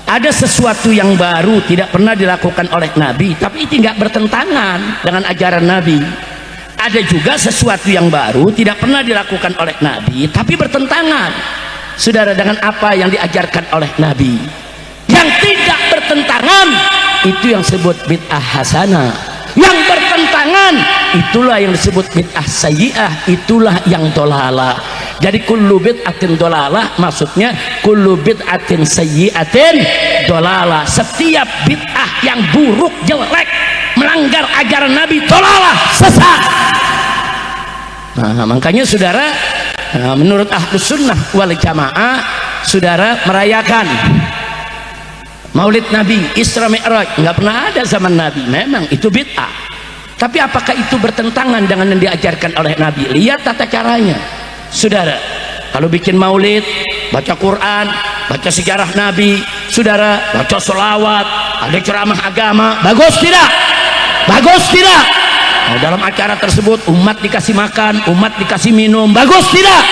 [SPEAKER 1] Ada sesuatu yang baru tidak pernah dilakukan oleh Nabi, tapi itu tidak bertentangan dengan ajaran Nabi. Ada juga sesuatu yang baru tidak pernah dilakukan oleh Nabi, tapi bertentangan, saudara, dengan apa yang diajarkan oleh Nabi. Yang tidak bertentangan itu yang disebut bid'ah hasanah. Yang bertentangan itulah yang disebut bid'ah sayyi'ah, itulah yang dolalah. Jadi kullu bid'atin dolalah, maksudnya kullu bid'atin sayyi'atin dolalah. Setiap bid'ah yang buruk, jelek, melanggar ajaran Nabi, dolalah, sesat. Nah makanya saudara, menurut Ahlus Sunnah wal Jamaah, saudara, merayakan Maulid Nabi, Isra Mi'raj nggak pernah ada zaman Nabi. Memang itu bid'ah, tapi apakah itu bertentangan dengan yang diajarkan oleh Nabi? Lihat tata caranya, saudara. Kalau bikin maulid, baca Quran, baca sejarah Nabi, saudara, baca sholawat, ada ceramah agama, bagus tidak? Bagus tidak? Nah, dalam acara tersebut umat dikasih makan, umat dikasih minum, bagus tidak?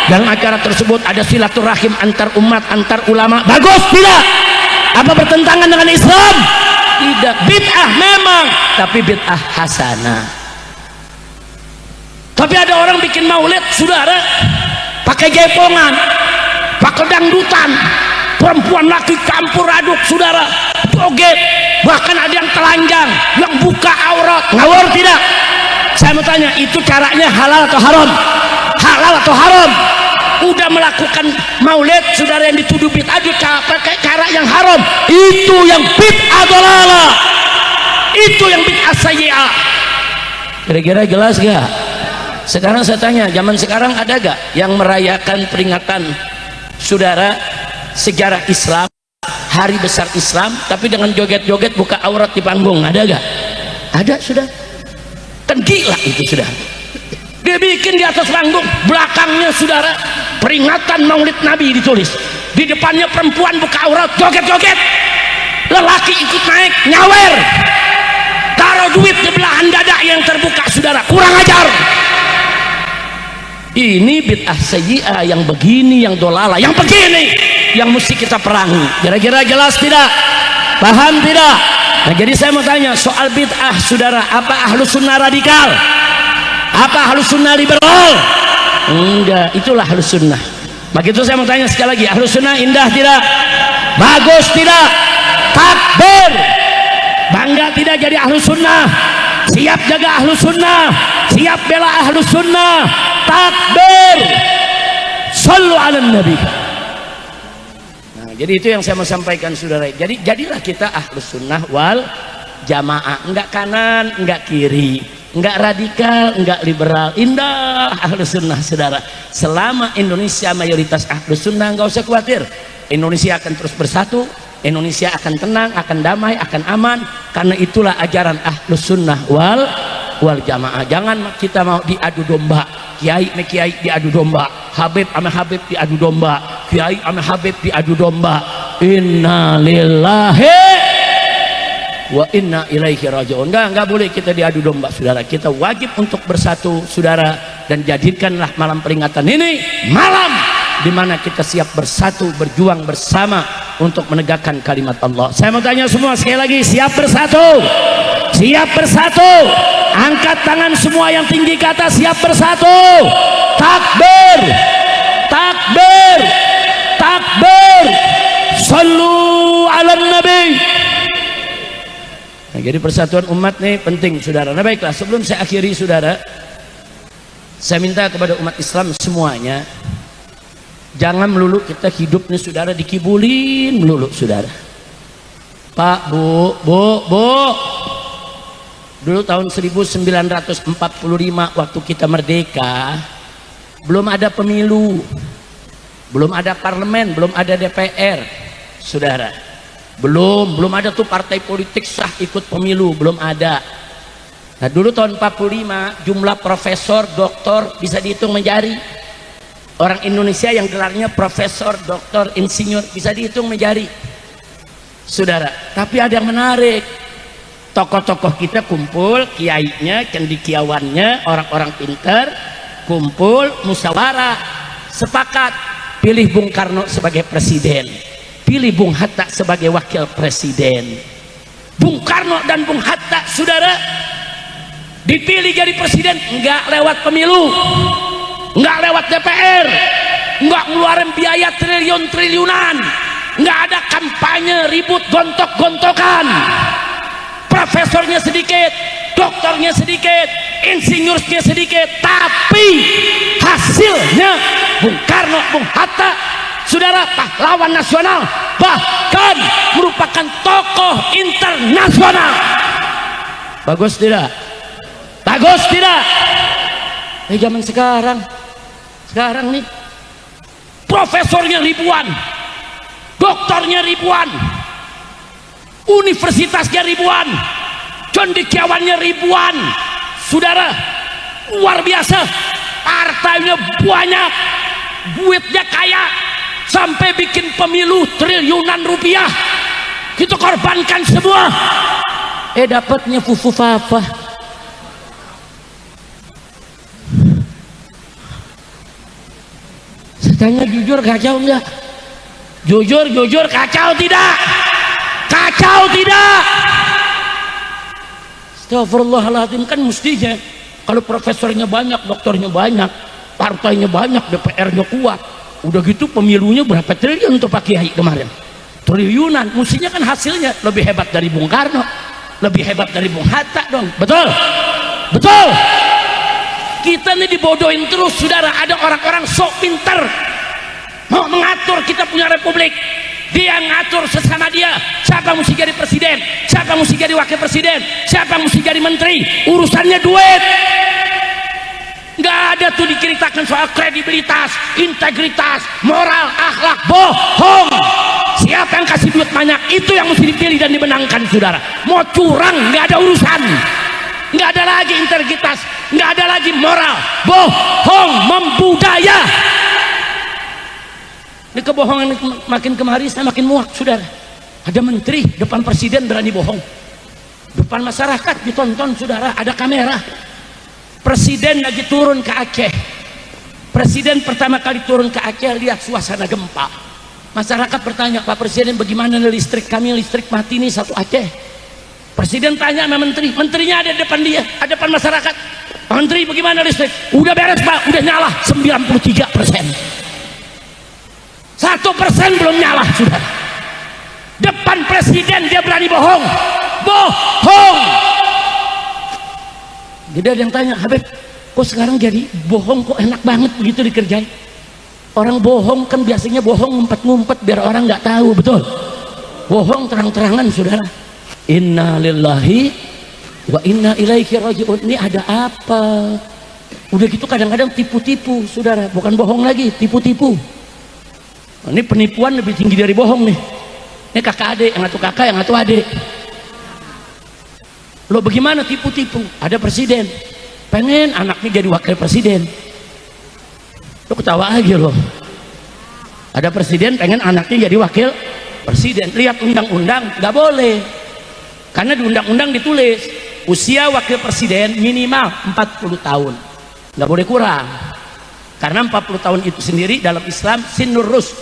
[SPEAKER 1] Dalam acara tersebut ada silaturahim antar umat, antar ulama, bagus tidak? Apa bertentangan dengan Islam? Tidak. Bid'ah memang, tapi bid'ah hasanah. Tapi ada orang bikin maulid, saudara, pakai jaipongan, pakai dangdutan, perempuan laki campur aduk, saudara, joget, bahkan ada yang telanjang, yang buka aurat. Ngawur tidak? Saya mau tanya, itu caranya halal atau haram? Halal atau haram? Udah melakukan maulid, saudara, yang dituduh bid'ah, pakai cara yang haram, itu yang bid'ah dolalah, itu yang bid'ah sayyi'ah. Kira-kira jelas gak? Sekarang saya tanya, zaman sekarang ada gak yang merayakan peringatan, saudara, sejarah Islam, hari besar Islam, tapi dengan joget-joget buka aurat di panggung? Ada gak? Ada, sudah. Kan gila itu, sudah. Dia bikin di atas panggung, belakangnya, saudara, peringatan Maulid Nabi ditulis, di depannya perempuan buka aurat, joget-joget, lelaki ikut naik, nyawer, taruh duit di belahan dada yang terbuka, saudara. Kurang ajar. Ini bid'ah sayyi'ah yang begini, yang dolalah, yang begini, yang mesti kita perangi. Kira-kira jelas tidak? Paham tidak? Nah, jadi saya mau tanya soal bid'ah, saudara, apa Ahlus Sunnah radikal? Apa Ahlus Sunnah liberal? Enggak, itulah Ahlus Sunnah. Begitu saya mau tanya sekali lagi, Ahlus Sunnah indah tidak? Bagus tidak? Takbir. Bangga tidak jadi Ahlus Sunnah? Siap jaga Ahlus Sunnah? Siap bela Ahlus Sunnah? Takbir. Shallu ala Nabi. Nah, jadi itu yang saya mau sampaikan, saudara. Jadi jadilah kita Ahlus Sunnah wal Jamaah, enggak kanan, enggak kiri, enggak radikal, enggak liberal. Indah Ahlus Sunnah, saudara. Selama Indonesia mayoritas Ahlus Sunnah, enggak usah khawatir, Indonesia akan terus bersatu, Indonesia akan tenang, akan damai, akan aman. Karena itulah ajaran Ahlus Sunnah wal Jamaah. Jangan kita mau diadu domba, kiai me kiai diadu domba, Habib ame Habib diadu domba, kiai ame Habib diadu domba. Inna lillahi wa inna ilaihi raji'un. Enggak boleh kita diadu domba, saudara. Kita wajib untuk bersatu, saudara, dan jadikanlah malam peringatan ini malam di mana kita siap bersatu, berjuang bersama untuk menegakkan kalimat Allah. Saya mau tanya semua sekali lagi, siap bersatu? Siap bersatu? Angkat tangan semua yang tinggi ke atas, siap bersatu. Takbir, takbir, takbir. Sallu ala nabi. Nah, jadi persatuan umat nih penting, saudara. Nah, baiklah, sebelum saya akhiri, saudara, saya minta kepada umat Islam semuanya, jangan melulu kita hidup nih, saudara, dikibulin melulu, saudara. Pak, Bu, dulu tahun 1945 waktu kita merdeka, belum ada pemilu, belum ada parlemen, belum ada DPR, saudara. Belum ada tuh partai politik sah ikut pemilu, belum ada. Nah, dulu tahun 45 jumlah profesor, doktor bisa dihitung menjari. Orang Indonesia yang gelarnya profesor, doktor, insinyur bisa dihitung menjari, saudara. Tapi ada yang menarik, tokoh-tokoh kita kumpul, kiainya, cendekiawannya, orang-orang pintar kumpul, musyawarah, sepakat pilih Bung Karno sebagai presiden, pilih Bung Hatta sebagai wakil presiden. Bung Karno dan Bung Hatta, saudara, dipilih jadi presiden enggak lewat pemilu, enggak lewat DPR, enggak ngeluarin biaya triliun-triliunan, enggak ada kampanye ribut gontok-gontokan. Profesornya sedikit, doktornya sedikit, insinyurnya sedikit, tapi hasilnya Bung Karno, Bung Hatta, saudara, pahlawan nasional, bahkan merupakan tokoh internasional. Bagus tidak? Bagus tidak? Zaman sekarang nih, profesornya ribuan, doktornya ribuan, universitasnya ribuan, cendekiawannya ribuan, saudara, luar biasa. Partainya banyak, duitnya kaya, sampai bikin pemilu triliunan rupiah, kita korbankan semua. Dapatnya fufu fafa. Saya tanya jujur, kacau enggak? Jujur kacau tidak? Kacau tidak? Astagfirullahaladzim, kan mestinya kalau profesornya banyak, doktornya banyak, partainya banyak, DPR-nya kuat, udah gitu pemilunya berapa triliun untuk Pak Kiai kemarin? Triliunan. Mestinya kan hasilnya lebih hebat dari Bung Karno, lebih hebat dari Bung Hatta dong. Betul? Betul? Kita ini dibodohin terus, saudara. Ada orang-orang sok pinter mau mengatur kita punya republik. Dia ngatur sesama dia, siapa mesti jadi presiden, siapa mesti jadi wakil presiden, siapa mesti jadi menteri. Urusannya duit. Nggak ada tuh diceritakan soal kredibilitas, integritas, moral, akhlak. Bohong. Siapa yang kasih duit banyak, itu yang mesti dipilih dan dimenangkan, saudara. Mau curang, nggak ada urusan. Nggak ada lagi integritas, nggak ada lagi moral. Bohong, membudaya. Ini kebohongan makin kemari saya makin muak, saudara. Ada menteri depan presiden berani bohong, depan masyarakat ditonton, saudara, ada kamera. Presiden lagi turun ke Aceh, presiden pertama kali turun ke Aceh, lihat suasana gempa. Masyarakat bertanya, Pak Presiden, bagaimana listrik kami, listrik mati nih satu Aceh. Presiden tanya sama menteri, menterinya ada di depan dia, ada depan masyarakat. Pak Menteri, bagaimana listrik? Udah beres, Pak, udah nyala 93%. 1% belum nyala, sudah. Depan presiden dia berani bohong. Bohong. Jadi ada yang tanya, Habib, kok sekarang jadi bohong kok enak banget begitu dikerjain? Orang bohong kan biasanya bohong ngumpet-ngumpet biar orang nggak tahu, betul? Bohong terang-terangan, saudara. Inna lillahi wa inna ilaihi raji'un. Ini ada apa? Udah gitu kadang-kadang tipu-tipu, saudara. Bukan bohong lagi, tipu-tipu. Ini penipuan lebih tinggi dari bohong nih.
[SPEAKER 2] Ini kakak adik, yang satu kakak, yang satu adik. Lo bagaimana tipu-tipu? Ada presiden pengen anaknya jadi wakil presiden. Lo ketawa aja lo. Ada presiden pengen anaknya jadi wakil presiden. Lihat undang-undang, nggak boleh. Karena di undang-undang ditulis usia wakil presiden minimal 40 tahun, nggak boleh kurang. Karena 40 tahun itu sendiri dalam Islam sinur rusd,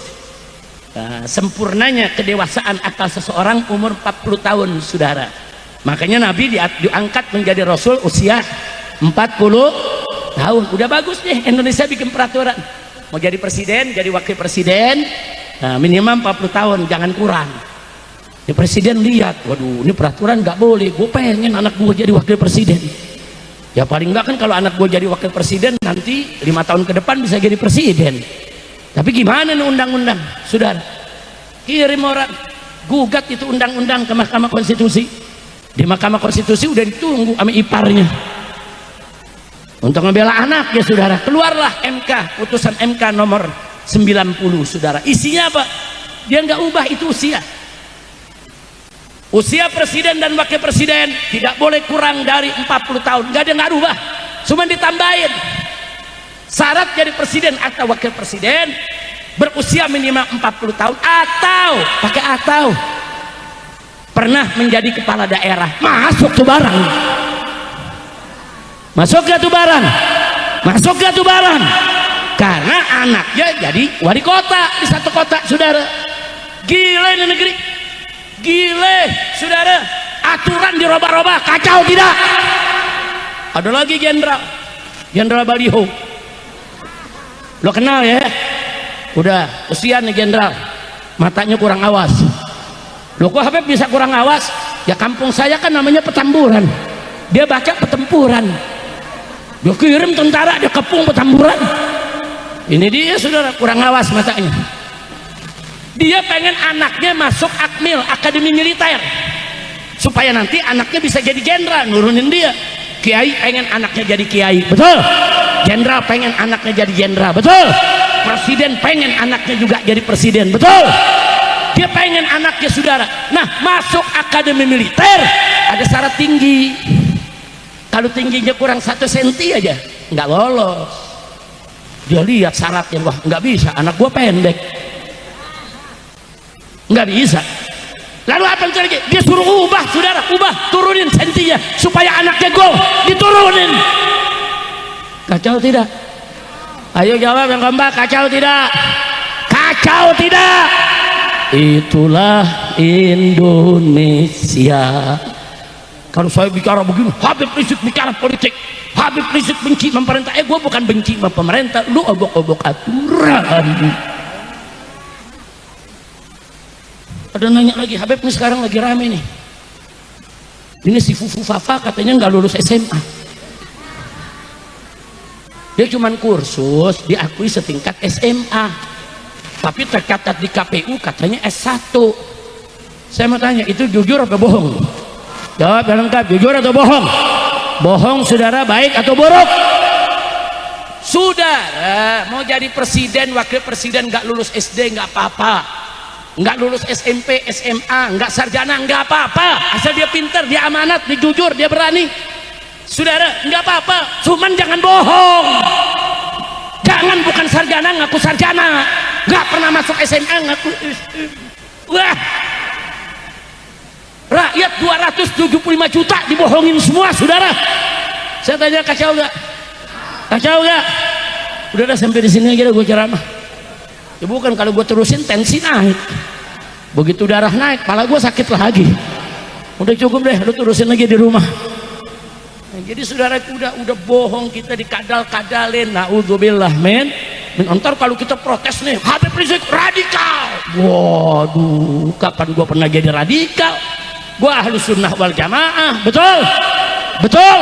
[SPEAKER 2] sempurnanya kedewasaan akal seseorang umur 40 tahun, saudara. Makanya Nabi diangkat menjadi Rasul usia 40 tahun. Udah bagus nih Indonesia bikin peraturan. Mau jadi presiden, jadi wakil presiden, minimal 40 tahun, jangan kurang. Ya presiden lihat, waduh ini peraturan nggak boleh, gue pengen anak gue jadi wakil presiden. Ya paling nggak kan kalau anak gue jadi wakil presiden nanti 5 tahun ke depan bisa jadi presiden. Tapi gimana nih undang-undang, saudara? Kirim orang, gugat itu undang-undang ke Mahkamah Konstitusi. Di Mahkamah Konstitusi udah ditunggu sama iparnya untuk ngebela anak ya saudara. Keluarlah MK, putusan MK nomor 90, saudara. Isinya apa? Dia nggak ubah itu usia. Usia presiden dan wakil presiden tidak boleh kurang dari 40 tahun. Nggak ada, nggak ubah, cuma ditambahin syarat jadi presiden atau wakil presiden berusia minimal 40 tahun atau pakai atau pernah menjadi kepala daerah. Masuk tuh barang, masuk gak tuh barang, masuk gak tuh barang. Karena anaknya jadi wali kota di satu kota, saudara. Gila ini negeri, gile saudara. Aturan dirobah-robah, kacau tidak? Ada lagi jenderal baliho, lo kenal ya? Udah usia nih jenderal, matanya kurang awas. Loh kok Habib bisa kurang awas? Ya kampung saya kan namanya Petamburan, dia baca Petempuran. Dia kirim tentara, dia kepung Petamburan. Ini dia saudara, kurang awas matanya. Dia pengen anaknya masuk Akmil, Akademi Militer, supaya nanti anaknya bisa jadi jenderal, nurunin dia. Kiai pengen anaknya jadi kiai, betul. Jenderal pengen anaknya jadi jenderal, betul. Presiden pengen anaknya juga jadi presiden, betul. Dia pengen anaknya saudara. Nah, masuk Akademi Militer ada syarat tinggi. Kalau tingginya kurang 1 senti aja nggak lolos. Dia lihat syaratnya, wah nggak bisa, anak gua pendek, nggak bisa. Lalu apa yang terjadi? Dia suruh ubah saudara, ubah, turunin sentinya supaya anaknya gol, diturunin. Kacau tidak? Ayo jawab yang keempat, kacau tidak? Kacau tidak? Itulah Indonesia. Kalau saya bicara begini, Habib Rizik bicara politik, Habib Rizik benci pemerintah. Gue bukan benci pemerintah, lu obok-obok aturan. Ada nanya lagi, Habib ini sekarang lagi rame nih, ini si Fufu Fafa katanya nggak lulus SMA. Dia cuman kursus, diakui setingkat SMA, tapi tercatat di KPU katanya S1. Saya mau tanya, itu jujur atau bohong? Jawab yang lengkap, jujur atau bohong? Bohong saudara, baik atau buruk? Saudara mau jadi presiden, wakil presiden nggak lulus SD nggak apa-apa, nggak lulus SMP, SMA, nggak sarjana nggak apa-apa, asal dia pintar, dia amanat, dia jujur, dia berani. Saudara nggak apa-apa, cuman jangan bohong. Jangan bukan sarjana ngaku sarjana, nggak pernah masuk SMA ngaku. Wah, rakyat 275 juta dibohongin semua, saudara. Saya tanya, kacau nggak? Kacau nggak? Udah sampai di sini aja gue ceramah. Ya bukan, kalau gue terusin tensi naik. Begitu darah naik, kepala gue sakit lagi. Udah cukup deh, lu terusin lagi di rumah. Nah, jadi saudaraku udah bohong, kita dikadal-kadalin. Naudzubillah men. Ntar kalau kita protes nih, Habib Rizik radikal. Waduh, kapan gua pernah jadi radikal? Gua Ahlus Sunnah wal Jamaah, betul? Betul.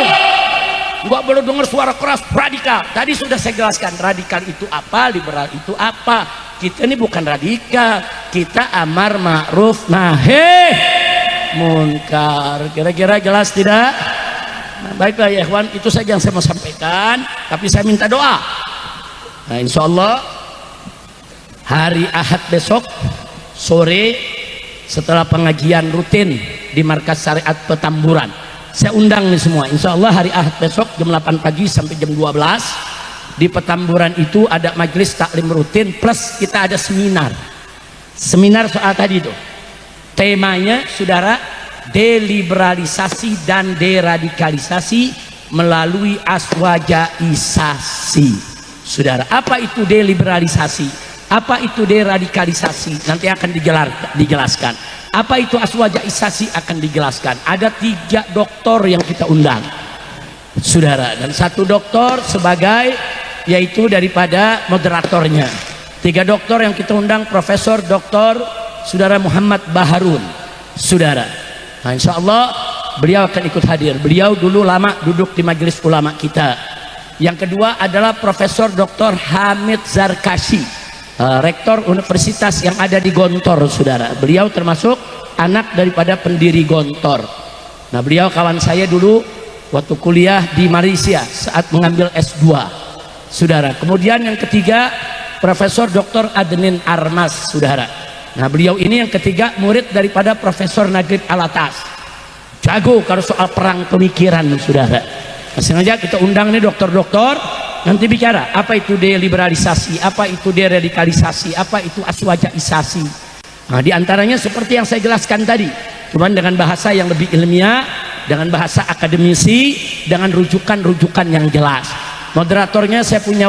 [SPEAKER 2] Gua baru dengar suara keras radikal. Tadi sudah saya jelaskan, radikal itu apa, liberal itu apa. Kita ini bukan radikal, kita amar ma'ruf nahi munkar. Kira-kira jelas tidak? Nah, baiklah ya ikhwan, itu saja yang saya mau sampaikan, tapi saya minta doa. Nah, insya Allah hari Ahad besok sore setelah pengajian rutin di Markas Syariat Petamburan. Saya undang nih semua, insya Allah hari Ahad besok jam 8 pagi sampai jam 12 di Petamburan itu ada majelis taklim rutin plus kita ada seminar soal tadi itu. Temanya saudara, deliberalisasi dan deradikalisasi melalui aswajaisasi. Saudara, apa itu deliberalisasi? Apa itu deradikalisasi? Nanti akan dijelaskan. Apa itu aswajaisasi akan dijelaskan. Ada 3 doktor yang kita undang, saudara, dan 1 doktor sebagai yaitu daripada moderatornya. 3 doktor yang kita undang, Profesor Doktor Saudara Muhammad Baharun, saudara. Nah, insya Allah beliau akan ikut hadir. Beliau dulu lama duduk di majelis ulama kita. Yang kedua adalah Profesor Dr. Hamid Zarkashi, rektor universitas yang ada di Gontor, saudara. Beliau termasuk anak daripada pendiri Gontor. Nah, beliau kawan saya dulu waktu kuliah di Malaysia saat mengambil S2, saudara. Kemudian yang ketiga Profesor Dr. Adnin Armas, saudara. Nah, beliau ini yang ketiga murid daripada Profesor Nagrib Alatas, jago kalau soal perang pemikiran, saudara. Nah, sengaja kita undang nih dokter-dokter, nanti bicara apa itu deliberalisasi, apa itu deradikalisasi, apa itu aswajaisasi. Nah, diantaranya seperti yang saya jelaskan tadi, cuman dengan bahasa yang lebih ilmiah, dengan bahasa akademisi, dengan rujukan-rujukan yang jelas. Moderatornya saya punya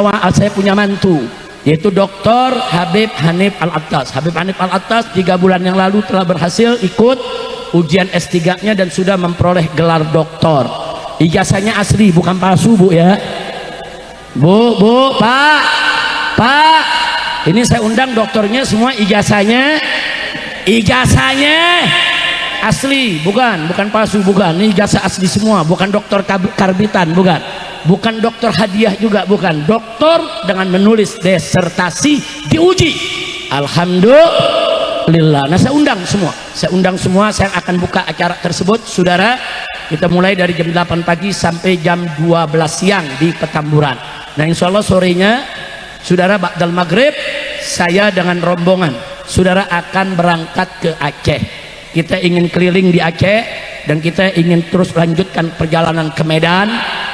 [SPEAKER 2] mantu, yaitu Dr. Habib Hanif Al-Attas. Habib Hanif Al-Attas 3 bulan yang lalu telah berhasil ikut ujian S3-nya dan sudah memperoleh gelar doktor. Ijazahnya asli, bukan palsu, Bu ya. Bu, Pak, ini saya undang dokternya semua ijazahnya asli, bukan palsu, bukan. Ini ijazah asli semua, bukan dokter karbitan, bukan dokter hadiah juga, bukan. Dokter dengan menulis disertasi diuji. Alhamdulillah. Nah, saya undang semua, saya akan buka acara tersebut, saudara. Kita mulai dari jam 8 pagi sampai jam 12 siang di Petamburan. Nah, insya Allah sorenya, saudara, ba'dal maghrib saya dengan rombongan saudara akan berangkat ke Aceh. Kita ingin keliling di Aceh dan kita ingin terus lanjutkan perjalanan ke Medan.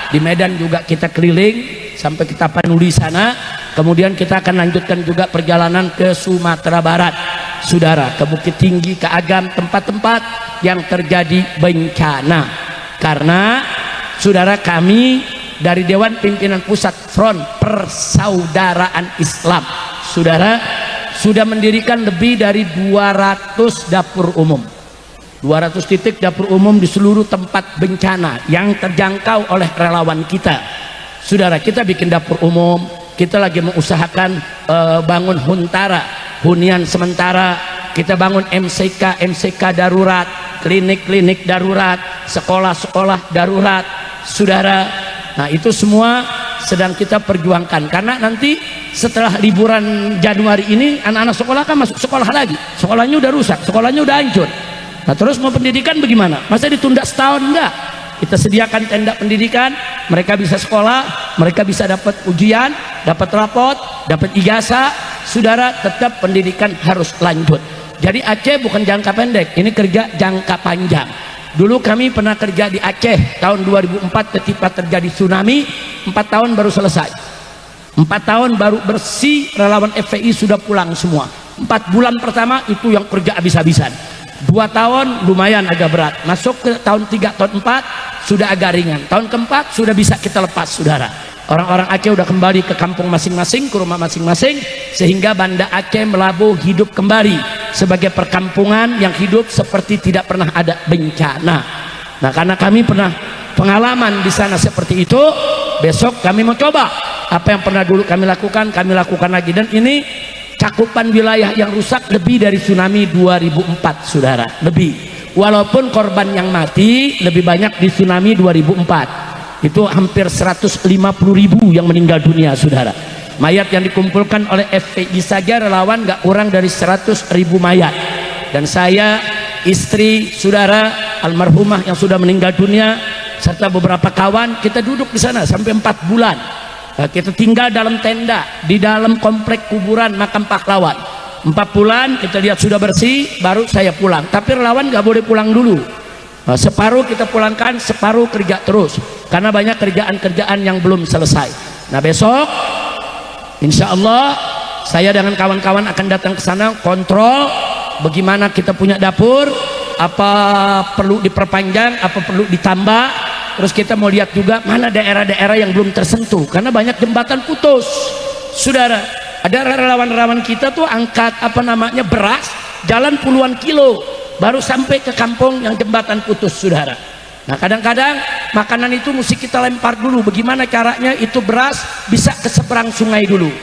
[SPEAKER 2] Di Medan juga kita keliling sampai kita Tapanuli sana. Kemudian kita akan lanjutkan juga perjalanan ke Sumatera Barat, saudara, ke Bukit Tinggi, ke Agam, tempat-tempat yang terjadi bencana. Karena saudara, kami dari Dewan Pimpinan Pusat Front Persaudaraan Islam, saudara, sudah mendirikan lebih dari 200 dapur umum, 200 titik dapur umum di seluruh tempat bencana yang terjangkau oleh relawan kita. Saudara, kita bikin dapur umum, kita lagi mengusahakan bangun hunian sementara, kita bangun MCK darurat, klinik darurat, sekolah darurat, saudara. Nah, itu semua sedang kita perjuangkan, karena nanti setelah liburan Januari ini anak-anak sekolah kan masuk sekolah lagi, sekolahnya udah rusak, sekolahnya udah hancur. Nah, terus mau pendidikan bagaimana? Masa ditunda setahun? Enggak. Kita sediakan tenda pendidikan, mereka bisa sekolah, mereka bisa dapat ujian, dapat rapot, dapat ijazah. Saudara, tetap pendidikan harus lanjut. Jadi Aceh bukan jangka pendek, ini kerja jangka panjang. Dulu kami pernah kerja di Aceh tahun 2004 ketika terjadi tsunami, 4 tahun baru selesai. 4 tahun baru bersih, relawan FPI sudah pulang semua. 4 bulan pertama itu yang kerja habis-habisan. 2 tahun lumayan agak berat, masuk ke tahun 3, tahun 4 sudah agak ringan, tahun keempat sudah bisa kita lepas, saudara. Orang-orang Aceh sudah kembali ke kampung masing-masing, ke rumah masing-masing, sehingga Banda Aceh Melabu hidup kembali sebagai perkampungan yang hidup seperti tidak pernah ada bencana. Nah, karena kami pernah pengalaman di sana seperti itu, besok kami mau coba apa yang pernah dulu kami lakukan lagi. Dan ini cakupan wilayah yang rusak lebih dari tsunami 2004, saudara, lebih. Walaupun korban yang mati lebih banyak di tsunami 2004, itu hampir 150.000 yang meninggal dunia, saudara. Mayat yang dikumpulkan oleh FPI saja relawan gak kurang dari 100.000 mayat. Dan saya, istri, saudara almarhumah yang sudah meninggal dunia, serta beberapa kawan, kita duduk di sana sampai 4 bulan. Kita tinggal dalam tenda di dalam komplek kuburan makam pahlawan. 4 bulan kita lihat sudah bersih, baru saya pulang. Tapi relawan nggak boleh pulang dulu. Separuh kita pulangkan, separuh kerja terus. Karena banyak kerjaan-kerjaan yang belum selesai. Nah besok, insya Allah saya dengan kawan-kawan akan datang ke sana, kontrol bagaimana kita punya dapur, apa perlu diperpanjang, apa perlu ditambah. Terus kita mau lihat juga mana daerah-daerah yang belum tersentuh, karena banyak jembatan putus. Saudara, ada relawan-relawan kita tuh angkat beras, jalan puluhan kilo baru sampai ke kampung yang jembatan putus, saudara. Nah kadang-kadang makanan itu mesti kita lempar dulu. Bagaimana caranya itu beras bisa ke seberang sungai dulu.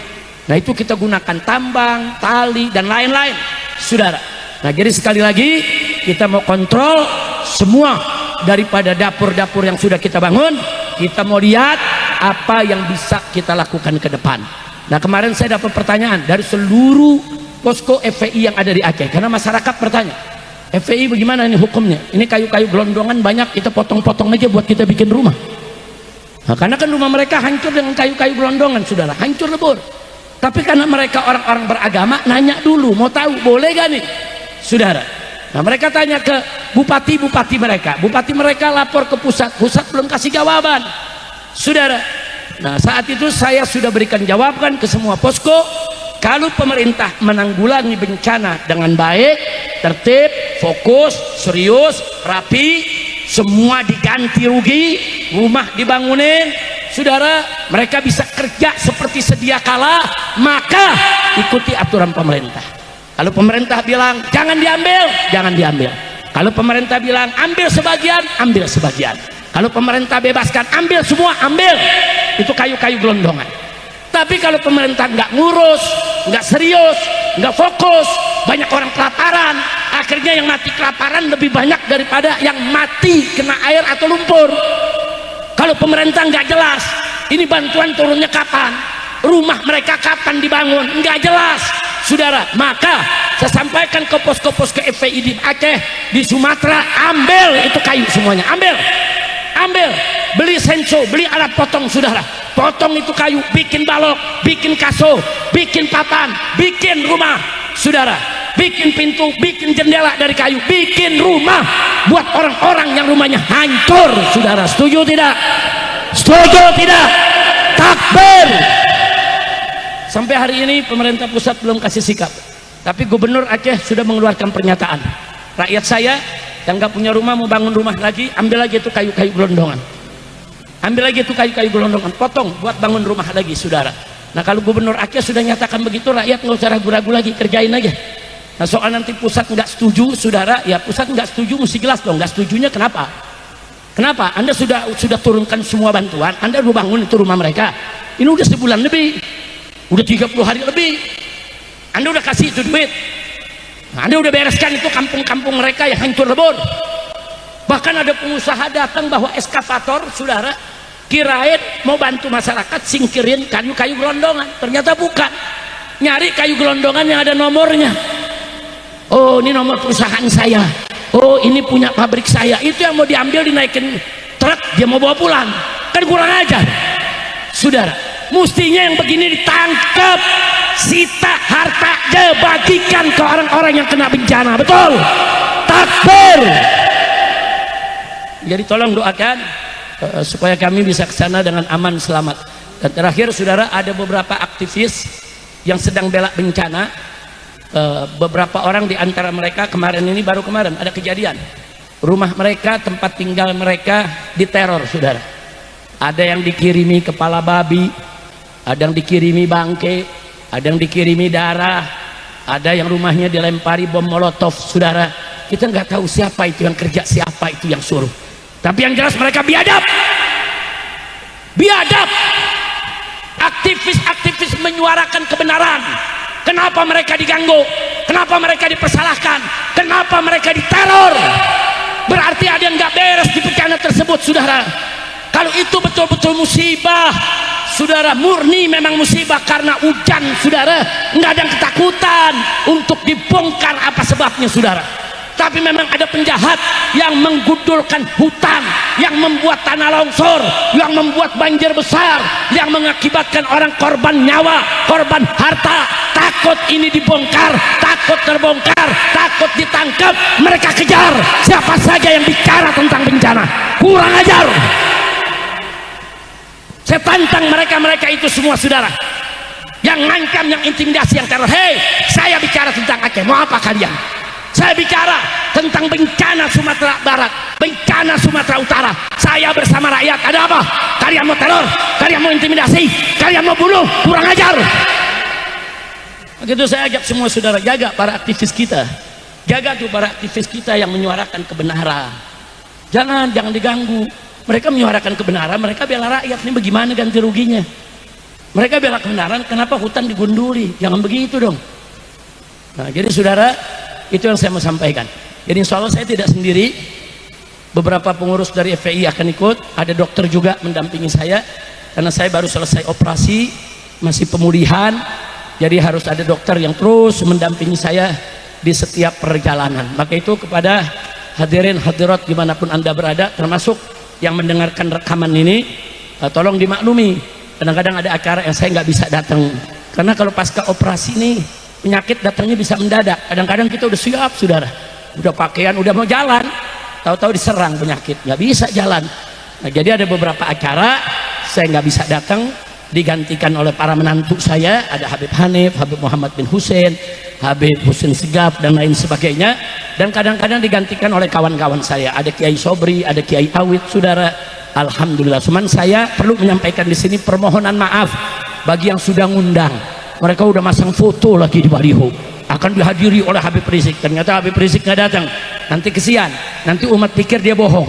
[SPEAKER 2] Nah itu kita gunakan tambang, tali dan lain-lain, saudara. Nah jadi sekali lagi kita mau kontrol semua daripada dapur-dapur yang sudah kita bangun. Kita mau lihat apa yang bisa kita lakukan ke depan. Nah kemarin saya dapat pertanyaan dari seluruh posko FPI yang ada di Aceh, karena masyarakat bertanya, FPI bagaimana ini hukumnya? Ini kayu-kayu gelondongan banyak, kita potong-potong aja buat kita bikin rumah. Nah, karena kan rumah mereka hancur dengan kayu-kayu gelondongan, saudara, hancur lebur. Tapi karena mereka orang-orang beragama, nanya dulu, mau tahu boleh gak nih, saudara? Nah mereka tanya ke bupati-bupati mereka lapor ke pusat belum kasih jawaban, saudara. Nah saat itu saya sudah berikan jawaban ke semua posko, kalau pemerintah menanggulangi bencana dengan baik, tertib, fokus, serius, rapi, semua diganti rugi, rumah dibangunin, saudara, mereka bisa kerja seperti sedia kala, maka ikuti aturan pemerintah. Kalau pemerintah bilang jangan diambil, jangan diambil. Kalau pemerintah bilang ambil sebagian, ambil sebagian. Kalau pemerintah bebaskan ambil semua, ambil. Itu kayu-kayu gelondongan. Tapi kalau pemerintah nggak ngurus, nggak serius, nggak fokus, banyak orang kelaparan. Akhirnya yang mati kelaparan lebih banyak daripada yang mati kena air atau lumpur. Kalau pemerintah nggak jelas, ini bantuan turunnya kapan, rumah mereka kapan dibangun, nggak jelas, saudara. Maka saya sampaikan ke posko-posko FPI di Aceh, di Sumatera, ambil itu kayu semuanya, ambil, beli senso, beli alat potong, saudara, potong itu kayu, bikin balok, bikin kaso, bikin papan, bikin rumah, saudara, bikin pintu, bikin jendela dari kayu, bikin rumah buat orang-orang yang rumahnya hancur, saudara. Setuju tidak? Setuju tidak? Takbir. Sampai hari ini pemerintah pusat belum kasih sikap, tapi Gubernur Aceh sudah mengeluarkan pernyataan, rakyat saya yang nggak punya rumah mau bangun rumah lagi, ambil lagi itu kayu-kayu gelondongan, ambil lagi itu kayu-kayu gelondongan, potong buat bangun rumah lagi, saudara. Nah kalau Gubernur Aceh sudah nyatakan begitu, rakyat nggak usah ragu-ragu lagi, kerjain aja. Nah soal nanti pusat nggak setuju, saudara, ya pusat nggak setuju mesti jelas dong, nggak setujunya kenapa? Kenapa? Anda sudah turunkan semua bantuan, Anda udah bangun itu rumah mereka, ini udah sebulan lebih, udah 30 hari lebih, Anda udah kasih itu duit, Anda udah bereskan itu kampung-kampung mereka yang hancur lebur. Bahkan ada pengusaha datang bawa eskavator, saudara, kirain mau bantu masyarakat singkirin kayu-kayu gelondongan, ternyata bukan, nyari kayu gelondongan yang ada nomornya. Oh ini nomor perusahaan saya, oh ini punya pabrik saya, itu yang mau diambil, dinaikin truk, dia mau bawa pulang, kan kurang ajar, saudara. Mestinya yang begini ditangkap, sita harta, bagikan ke orang-orang yang kena bencana, betul? Takbir. Jadi tolong doakan supaya kami bisa ke sana dengan aman selamat. Dan terakhir, saudara, ada beberapa aktivis yang sedang bela bencana. Beberapa orang di antara mereka baru kemarin ada kejadian, rumah mereka, tempat tinggal mereka diteror, saudara. Ada yang dikirimi kepala babi, ada yang dikirimi bangke, ada yang dikirimi darah, ada yang rumahnya dilempari bom molotov, saudara. Kita nggak tahu siapa itu yang kerja, siapa itu yang suruh, tapi yang jelas mereka biadab. Aktivis-aktivis menyuarakan kebenaran. Kenapa mereka diganggu? Kenapa mereka dipersalahkan? Kenapa mereka diteror? Berarti ada yang nggak beres di bencana tersebut, saudara. Kalau itu betul-betul musibah, saudara, murni memang musibah karena hujan, saudara, nggak ada yang ketakutan untuk dibongkar apa sebabnya, saudara. tapi memang ada penjahat yang menggundulkan hutan, yang membuat tanah longsor, yang membuat banjir besar, yang mengakibatkan orang korban nyawa, korban harta. Takut ini dibongkar, takut terbongkar, takut ditangkap, mereka kejar siapa saja yang bicara tentang bencana. Kurang ajar. Saya tantang mereka itu semua, saudara, yang ngancam, yang intimidasi, yang teror. Hei, saya bicara tentang Aceh, mau apa kalian? Saya bicara tentang bencana Sumatera Barat, bencana Sumatera Utara. Saya bersama rakyat. Ada apa? Kalian mau teror? Kalian mau intimidasi? Kalian mau bunuh? Kurang ajar. Begitu saya ajak semua saudara, jaga para aktivis kita. Jaga tuh para aktivis kita yang menyuarakan kebenaran. Jangan diganggu. Mereka menyuarakan kebenaran, mereka bela rakyat. Ini bagaimana ganti ruginya? Mereka bela kebenaran, kenapa hutan digunduli? Jangan begitu dong. Nah, jadi saudara, itu yang saya mau sampaikan. Jadi insya Allah saya tidak sendiri, beberapa pengurus dari FPI akan ikut, ada dokter juga mendampingi saya, karena saya baru selesai operasi, masih pemulihan, jadi harus ada dokter yang terus mendampingi saya di setiap perjalanan. Maka itu kepada hadirin hadirat dimanapun anda berada, termasuk yang mendengarkan rekaman ini, tolong dimaklumi, kadang-kadang ada acara yang saya nggak bisa datang, karena kalau pasca operasi nih penyakit datangnya bisa mendadak. Kadang-kadang kita udah siap, saudara, udah pakaian, udah mau jalan, tahu-tahu diserang penyakit, nggak bisa jalan. Nah, jadi ada beberapa acara saya nggak bisa datang, digantikan oleh para menantu saya, ada Habib Hanif, Habib Muhammad bin Hussein, Habib Husin Segaf, dan lain sebagainya. Dan kadang-kadang digantikan oleh kawan-kawan saya, ada Kiai Sobri, ada Kiai Awid, saudara. Alhamdulillah. Cuman saya perlu menyampaikan di sini permohonan maaf bagi yang sudah ngundang. Mereka udah masang foto lagi di baliho, akan dihadiri oleh Habib Rizik. Ternyata Habib Rizik nggak datang. Nanti kesian, nanti umat pikir dia bohong.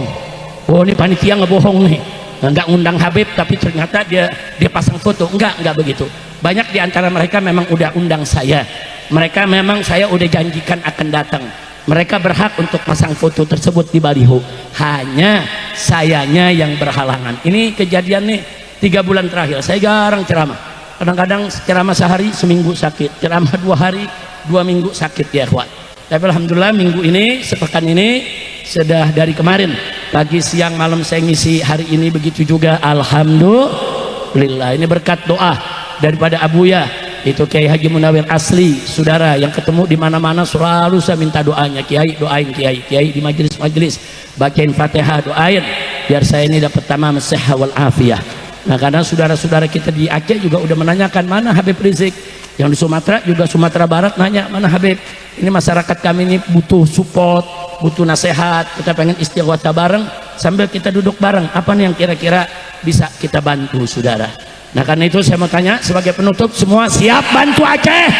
[SPEAKER 2] Oh, ini panitia ngebohong nih, nggak ngundang Habib, tapi ternyata dia pasang foto. Enggak begitu. Banyak di antara mereka memang udah undang saya. Mereka memang saya udah janjikan akan datang. Mereka berhak untuk pasang foto tersebut di baliho. Hanya sayanya yang berhalangan. Ini kejadian nih 3 bulan terakhir. Saya jarang ceramah. Kadang-kadang ceramah sehari, seminggu sakit, ceramah 2 hari, 2 minggu sakit ya kawan. Tapi alhamdulillah minggu ini, sepekan ini, sudah dari kemarin pagi siang malam saya ngisi, hari ini begitu juga, alhamdulillah. Ini berkat doa daripada Abuya, itu Kiai Haji Munawir asli, saudara, yang ketemu di mana-mana selalu saya minta doanya. Kiai doain, Kiai di majelis-majelis bacain Fatihah, doain biar saya ini dapat tamam sehat wal afiyah. Nah, karena saudara-saudara kita di Aceh juga udah menanyakan mana Habib Rizik, yang di Sumatera juga, Sumatera Barat nanya mana Habib. Ini masyarakat kami ini butuh support, butuh nasihat, kita pengen istighosa bareng sambil kita duduk bareng, apa nih yang kira-kira bisa kita bantu, saudara. Nah, karena itu saya mau tanya sebagai penutup, semua siap bantu Aceh,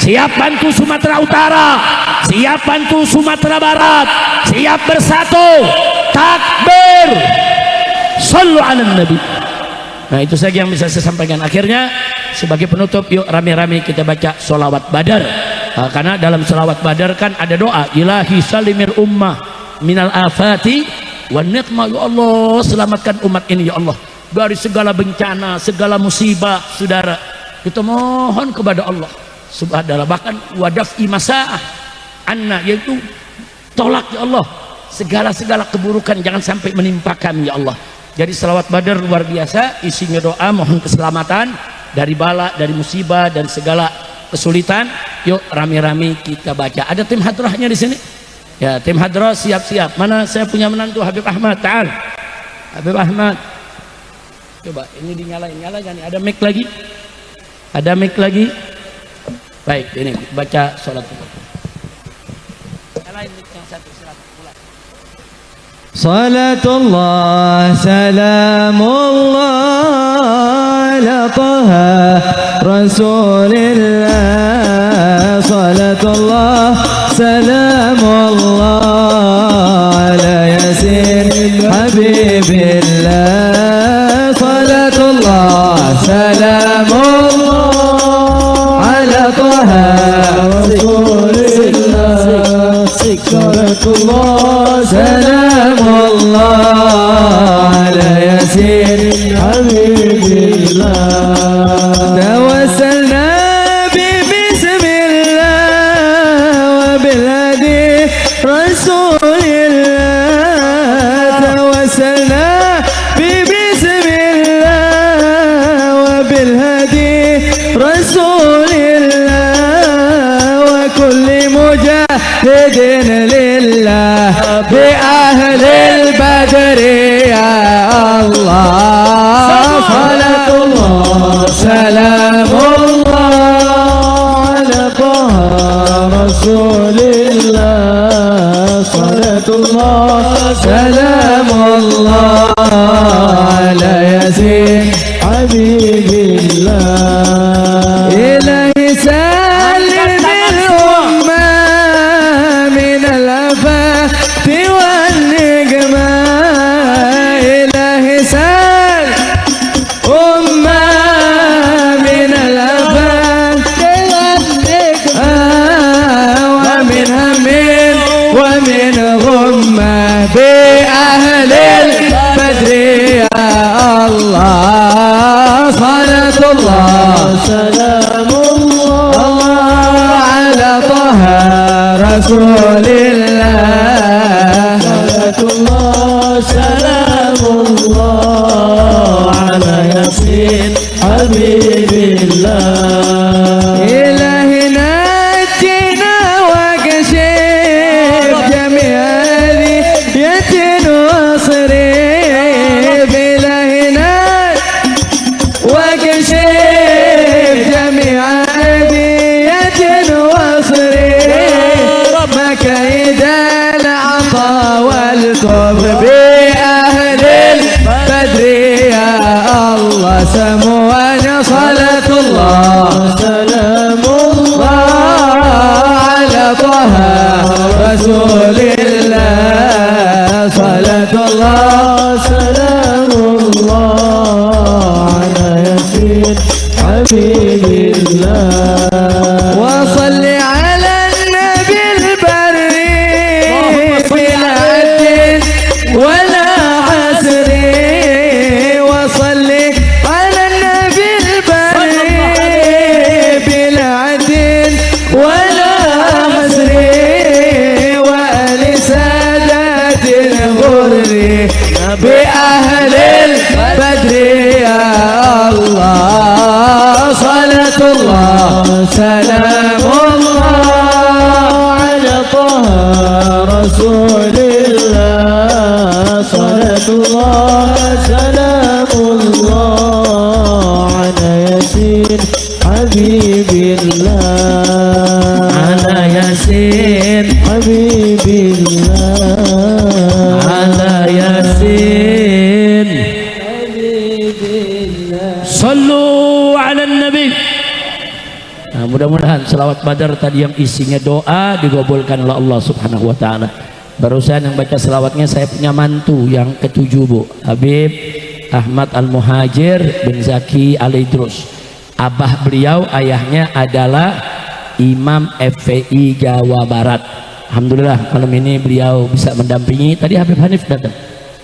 [SPEAKER 2] siap bantu Sumatera Utara, siap bantu Sumatera Barat, siap bersatu, takbir, sallu ala nabi. Nah, itu saja yang bisa saya sampaikan. Akhirnya sebagai penutup, yuk rame-rame kita baca sholawat badar. Karena dalam sholawat badar kan ada doa, ilahi salimir ummah minal afati wan nikmah. Ya Allah, selamatkan umat ini ya Allah dari segala bencana, segala musibah, saudara. Kita mohon kepada Allah subhanahu, bahkan wadaf'i masaah anna, yaitu tolak ya Allah segala keburukan jangan sampai menimpa kami ya Allah. Jadi selawat badar luar biasa, isinya doa mohon keselamatan dari bala, dari musibah dan segala kesulitan. Yuk rame-rame kita baca. Ada tim hadrahnya di sini? Ya, tim hadrah siap-siap. Mana saya punya menantu Habib Ahmad, ta'al. Habib Ahmad. Coba ini dinyalain, nyala kan? Ada mic lagi? Ada mic lagi? Baik, ini baca sholat. Nyalain mic yang satu, silakan.
[SPEAKER 3] Salatullah salamullah ala taha rasulillah. Salatullah salamullah ala yasin habibillah. Salatullah salamullah ala taha rasulillah. Salatullah salamullah ala yasin habibillah. Tawassalna bi bismillah wa bil hadi توسلنا ببسم الله وبالهدي رسول الله وكل مجاهد لله بأهل البدر يا الله صلاة الله سلام الله على طه رسول الله صلاة الله سلام الله على ياسين حبيب الله إلهي سلم الأمة من الآفات والنقمة إلهي سلم أمة من الآفات والنقمة ومن هم ومن غمة بأهل البدر يا الله صلاة الله سلام الله على طه رسول الله صلاة الله سلام الله على ياسين حبيب الله إلهي نجنا وكشف جميع أذية واصرف إلهنا وكشف جميع أذية واصرف مكيد العطا والكفر بأهل البدر يا الله سمونا صلاة الله سلام الله على طه رسول الله صلاة الله سلام الله على ياسين حبيب الله وصل على النبي البري بلا عد ولا حسر وصل على النبي البري بلا عد ولا حسر وآل سادات الغر بأهل البدر يا الله صلاة الله سلام الله على طه رسول الله صلاة الله سلام الله على ياسين حبيب الله على ياسين حبيب الله على ياسين حبيب الله
[SPEAKER 2] Sallu ala nabi. Nah, mudah-mudahan selawat badar tadi yang isinya doa digabulkan oleh Allah Subhanahu wa taala. Barusan yang baca selawatnya saya punya mantu yang ketujuh, Bu. Habib Ahmad Al-Muhajir bin Zaki Al-Idrus. Abah beliau ayahnya adalah Imam FPI Jawa Barat. Alhamdulillah malam ini beliau bisa mendampingi. Tadi Habib Hanif datang.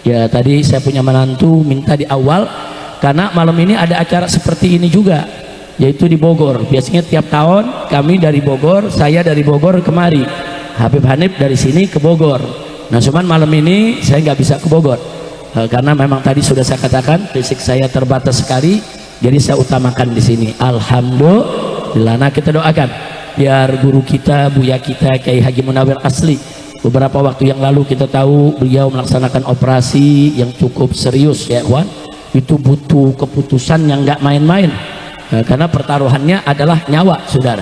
[SPEAKER 2] Ya, tadi saya punya menantu minta di awal karena malam ini ada acara seperti ini juga, yaitu di Bogor. Biasanya tiap tahun kami dari Bogor, saya dari Bogor kemari, Habib Hanif dari sini ke Bogor. Nah cuman malam ini saya nggak bisa ke Bogor karena memang tadi sudah saya katakan fisik saya terbatas sekali, jadi saya utamakan di sini. Alhamdulillah. Nah kita doakan biar guru kita, buya kita Kiai Haji Munawir Asli, beberapa waktu yang lalu kita tahu beliau melaksanakan operasi yang cukup serius ya kawan. Itu butuh keputusan yang nggak main-main, karena pertaruhannya adalah nyawa, saudara.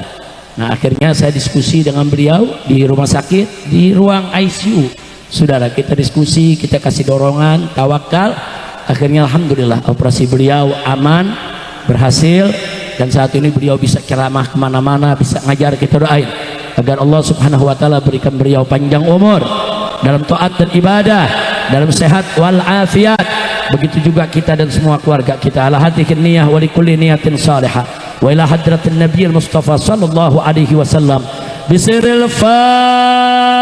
[SPEAKER 2] Nah akhirnya saya diskusi dengan beliau di rumah sakit, di ruang ICU, saudara. Kita diskusi, kita kasih dorongan, tawakal. Akhirnya alhamdulillah operasi beliau aman, berhasil, dan saat ini beliau bisa ceramah kemana-mana, bisa ngajar. Kita doain agar Allah Subhanahu wa taala berikan beliau panjang umur dalam taat dan ibadah, dalam sehat wal afiat. Begitu juga kita dan semua keluarga kita. Ala hatikin niyah wa likulli niyatin salihah wa ila hadratin nabiyil mustafa sallallahu alaihi wasallam bisiril fatihah.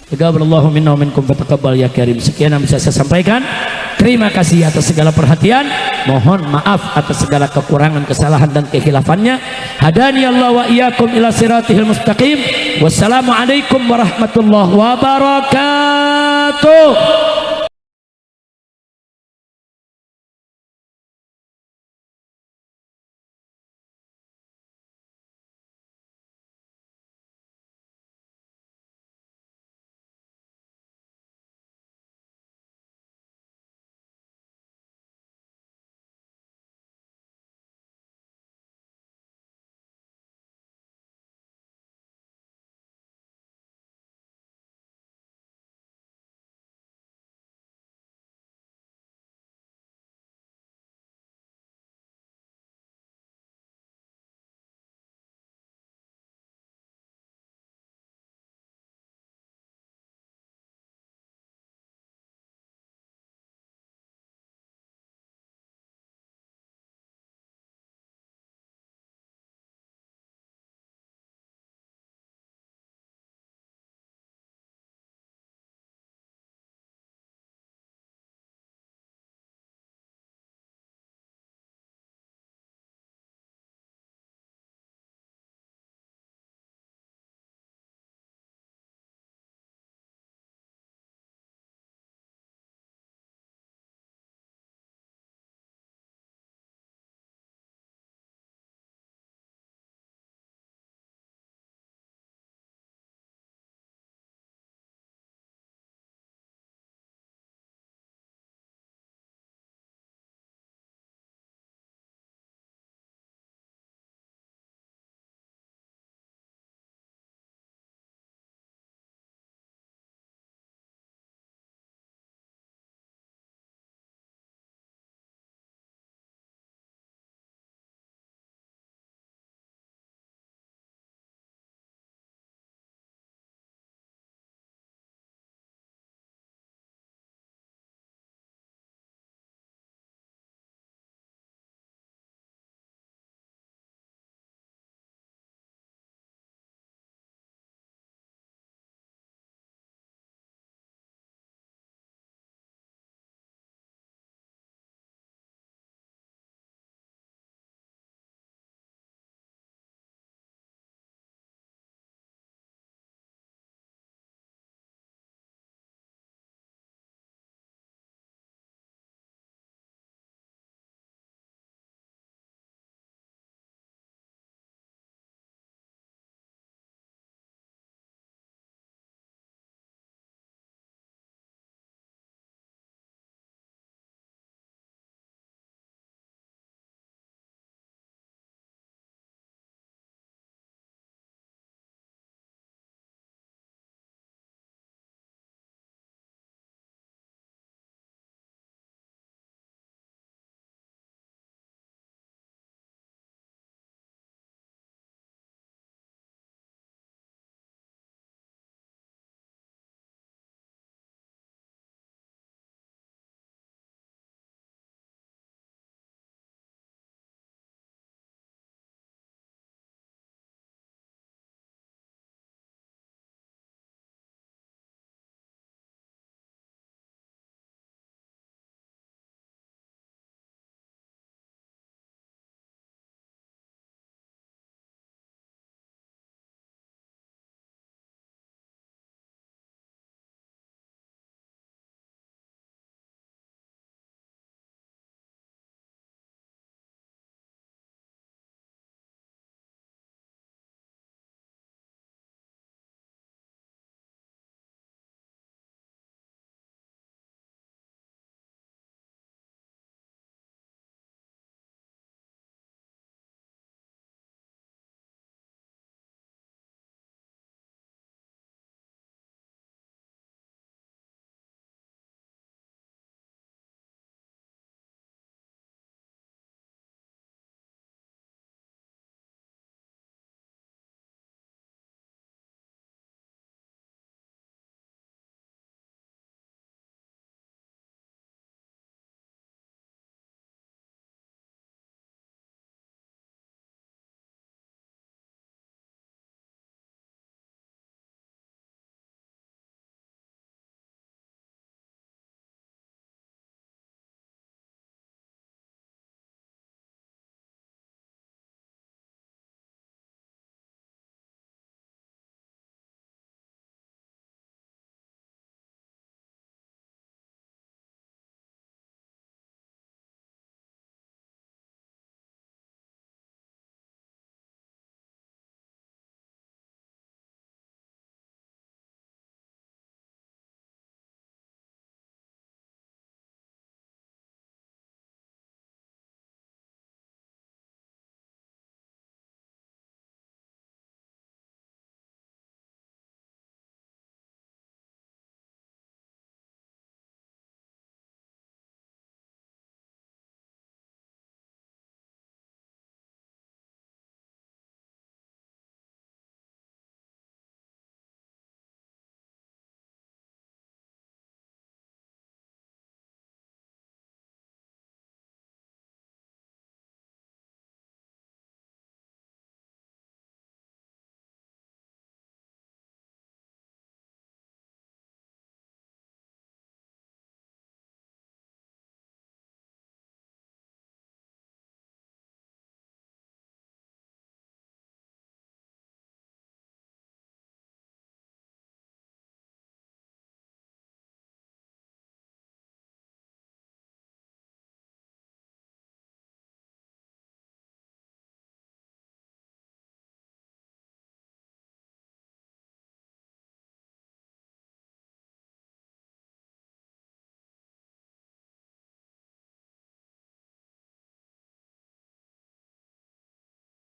[SPEAKER 2] Taqabbalallahu minna wa minkum fataqabbal ya karim. Sekian yang bisa saya sampaikan. Terima kasih atas segala perhatian. Mohon maaf atas segala kekurangan, kesalahan dan kekhilaafannya. Hadani Allah wa iyyakum ila siratil mustaqim. Wassalamualaikum warahmatullahi wabarakatuh.